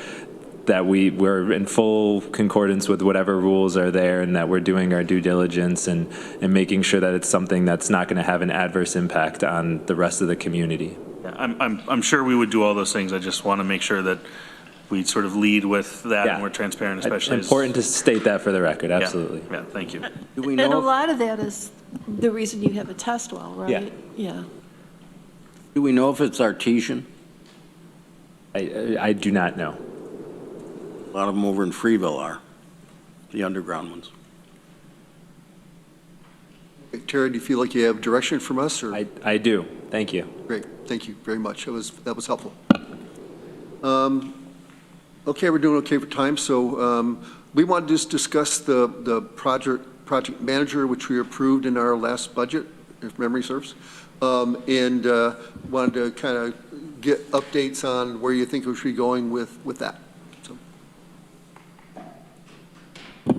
that we're in full concordance with whatever rules are there, and that we're doing our due diligence and making sure that it's something that's not going to have an adverse impact on the rest of the community. I'm sure we would do all those things. I just want to make sure that we sort of lead with that and we're transparent, especially. It's important to state that for the record, absolutely. Yeah, thank you. Do we And a know, lot of that is the reason you have a test well, right? Yeah. Yeah. do we know if it's artesian? I do not know. A lot of them over in Freeville are, the underground ones. Terry, do you feel like you have direction from us, or? I do, thank you. Great, thank you very much. That was helpful. Okay, we're doing okay for time, so we want to just discuss the project manager, which we approved in our last budget, if memory serves, and wanted to kind of get updates on where you think we should be going with that. So. All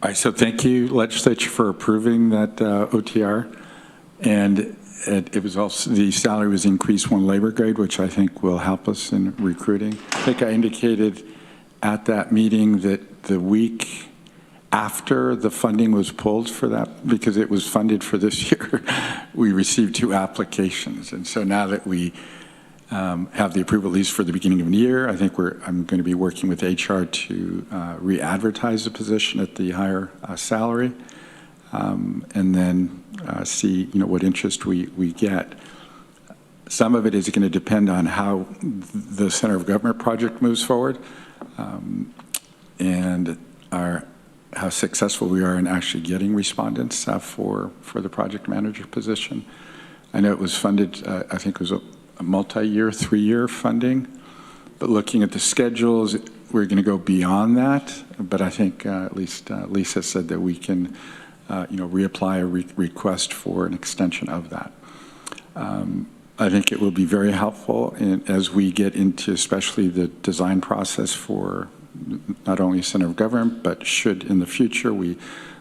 right, so thank you, Legislature, for approving that OTR. And it was also, the salary was increased one labor grade, which I think will help us in recruiting. I think I indicated at that meeting that the week after the funding was pulled for that, because it was funded for this year, we received 2 applications. And so now that we have the approval at least for the beginning of the year, I think I'm going to be working with HR to re-advertise the position at the higher salary, and then see what interest we get. Some of it is going to depend on how the Center of Government project moves forward, and how successful we are in actually getting respondents for the project manager position. I know it was funded, I think it was a multi-year, 3-year funding, but looking at the schedules, we're going to go beyond that. But I think at least Lisa said that we can, reapply a request for an extension of that. I think it will be very helpful as we get into especially the design process for not only Center of Government, but should in the future we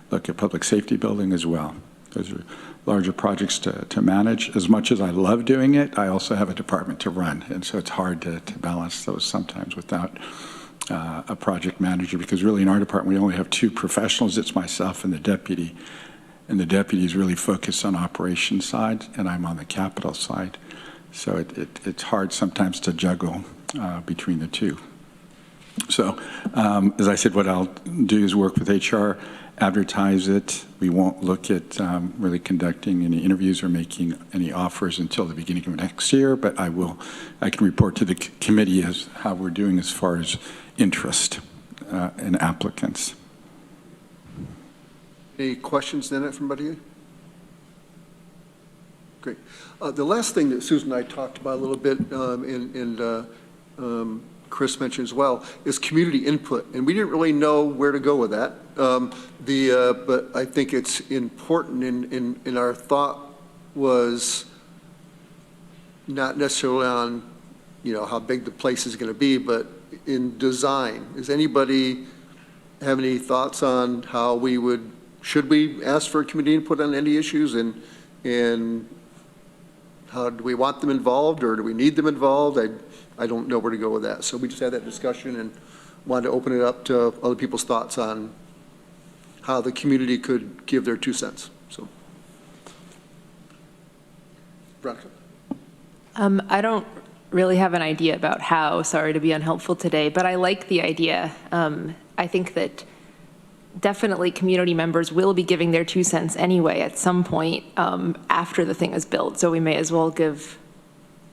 look at public safety building as well. Those are larger projects to manage. As much as I love doing it, I also have a department to run, and so it's hard to balance those sometimes without a project manager, because really in our department we only have 2 professionals. It's myself and the deputy, and the deputy is really focused on operations side, and I'm on the capital side. So it's hard sometimes to juggle between the 2. So as I said, what I'll do is work with HR, advertise it. We won't look at really conducting any interviews or making any offers until the beginning of next year, but I can report to the committee as how we're doing as far as interest in applicants. Any questions then from anybody? Great. The last thing that Susan and I talked about a little bit, and Chris mentioned as well, is community input. And we didn't really know where to go with that. But I think it's important, in our thought was not necessarily on, how big the place is going to be, but in design. Does anybody have any thoughts on how should we ask for community input on any issues, and how do we want them involved, or do we need them involved? I don't know where to go with that. So we just had that discussion and wanted to open it up to other people's thoughts on how the community could give their 2 cents. So, Veronica. I don't really have an idea about how, sorry to be unhelpful today, but I like the idea. I think that definitely community members will be giving their 2 cents anyway at some point after the thing is built. So we may as well give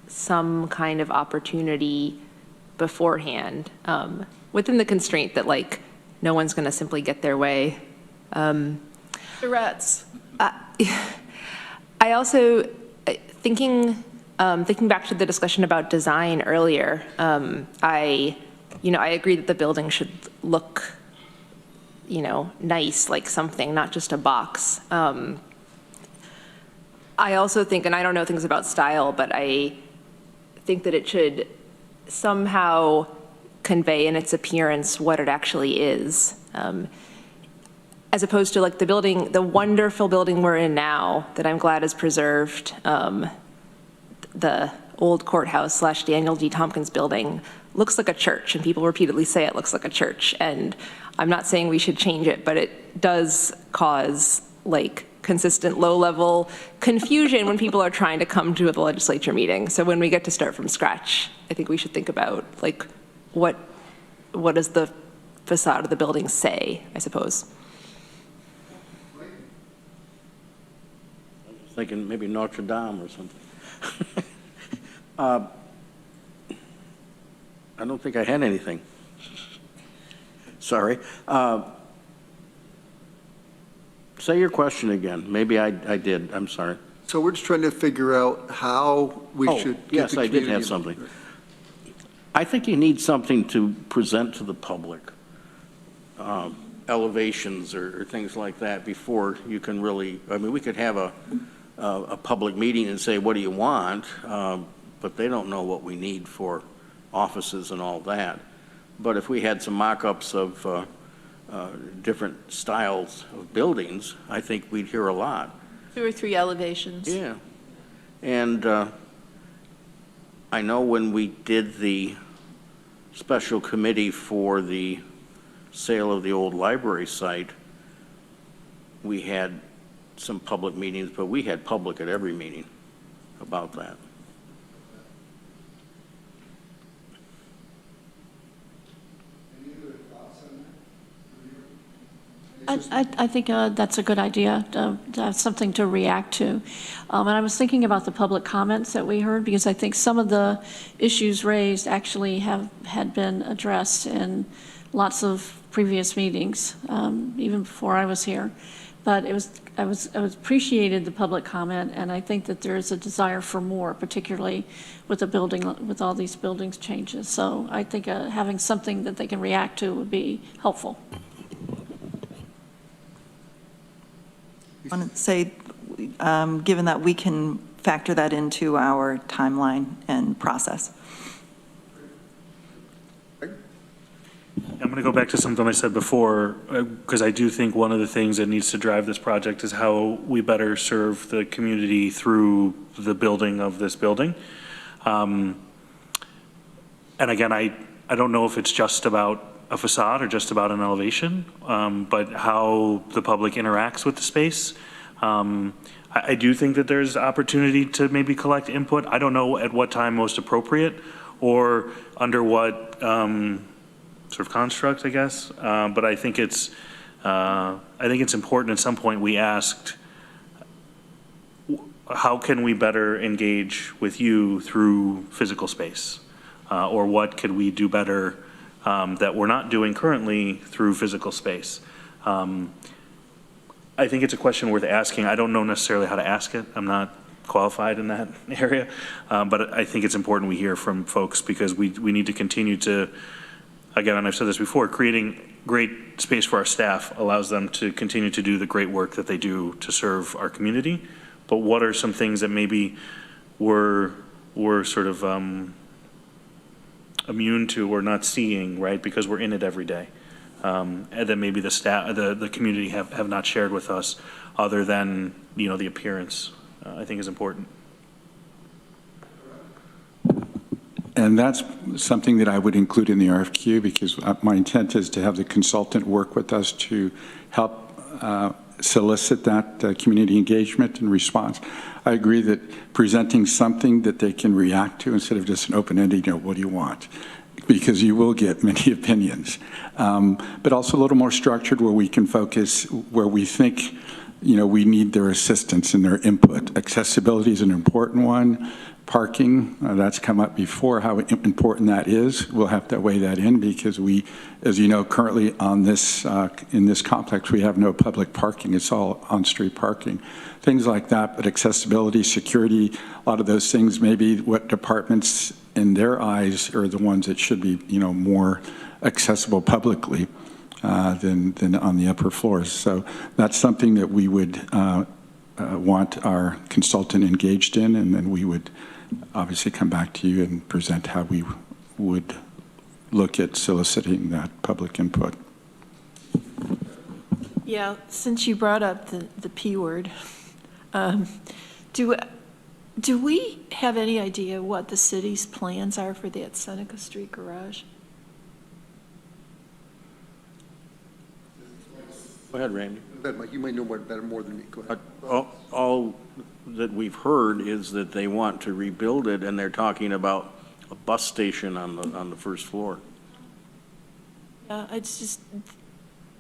some kind of opportunity beforehand within the constraint that no one's going to simply get their way. Tourette's. I also, thinking back to the discussion about design earlier, I agree that the building should look, nice, like something, not just a box. I also think, and I don't know things about style, but I think that it should somehow convey in its appearance what it actually is. As opposed to the building, the wonderful building we're in now that I'm glad is preserved, the old courthouse / Daniel G. Tompkins building looks like a church, and people repeatedly say it looks like a church. And I'm not saying we should change it, but it does cause consistent low-level confusion when people are trying to come to the legislature meeting. So when we get to start from scratch, I think we should think about like what does the facade of the building say, I suppose. I was thinking maybe Notre Dame or something. I don't think I had anything. Sorry. Say your question again. Maybe I did. I'm sorry. So we're just trying to figure out how we should get Yes, the I did community have something. I think you need something to present to the public, elevations or things like that before you can really, I mean, we could have a public meeting and say, what do you want? But they don't know what we need for offices and all that. But if we had some mock-ups of different styles of buildings, I think we'd hear a lot. 2 or 3 elevations. Yeah. And I know when we did the special committee for the sale of the old library site, we had some public meetings, but we had public at every meeting about that. I think that's a good idea, to have something to react to. And I was thinking about the public comments that we heard, because I think some of the issues raised actually had been addressed in lots of previous meetings, even before I was here. But I appreciated the public comment, and I think that there is a desire for more, particularly with the building, with all these buildings changes. So I think having something that they can react to would be helpful. I want to say, given that we can factor that into our timeline and process. I'm going to go back to something I said before, because I do think one of the things that needs to drive this project is how we better serve the community through the building of this building. And again, I don't know if it's just about a facade or just about an elevation, but how the public interacts with the space. I do think that there's opportunity to maybe collect input. I don't know at what time most appropriate or under what sort of construct, I guess. But I think it's important at some point we asked, how can we better engage with you through physical space? Or what could we do better that we're not doing currently through physical space? I think it's a question worth asking. I don't know necessarily how to ask it. I'm not qualified in that area. But I think it's important we hear from folks, because we need to continue to, again, and I've said this before, creating great space for our staff allows them to continue to do the great work that they do to serve our community. But what are some things that maybe we're sort of immune to or not seeing, right? Because we're in it every day. And that maybe the staff, the community have not shared with us, other than, the appearance, I think is important. And that's something that I would include in the RFQ, because my intent is to have the consultant work with us to help solicit that community engagement and response. I agree that presenting something that they can react to instead of just an open-ended, what do you want? Because you will get many opinions. But also a little more structured, where we can focus where we think, we need their assistance and their input. Accessibility is an important one. Parking, that's come up before, how important that is. We'll have to weigh that in, because we, as you know, currently on this, in this complex, we have no public parking. It's all on-street parking. Things like that, but accessibility, security, a lot of those things, maybe what departments in their eyes are the ones that should be, more accessible publicly than on the upper floors. So that's something that we would want our consultant engaged in, and then we would obviously come back to you and present how we would look at soliciting that public input. Yeah, since you brought up the P word, do we have any idea what the city's plans are for that Seneca Street garage? Go ahead, Randy. ahead, Mike, you may know better more than me. Go ahead. All that we've heard is that they want to rebuild it, and they're talking about a bus station on the first floor. It's just,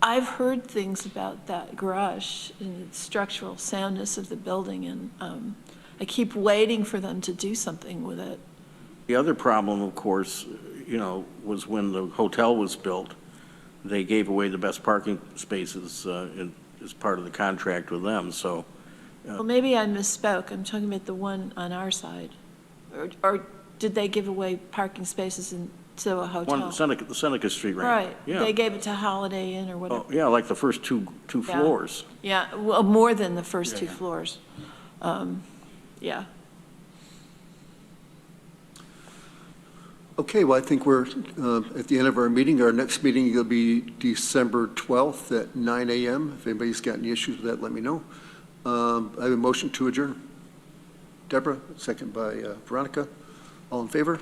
I've heard things about that garage and the structural soundness of the building, and I keep waiting for them to do something with it. The other problem, of course, was when the hotel was built, they gave away the best parking spaces as part of the contract with them, so. Well, maybe I misspoke. I'm talking about the one on our side. Or did they give away parking spaces to a hotel? One, the Seneca Street, Right. Yeah. They gave it to Holiday Inn or whatever. Oh, yeah, like the first two floors. Yeah, well, more than the first two floors. Yeah. Okay, well, I think we're at the end of our meeting. Our next meeting will be December 12th at 9 a.m. If anybody's got any issues with that, let me know. I have a motion to adjourn. Deborah, second by Veronica. All in favor?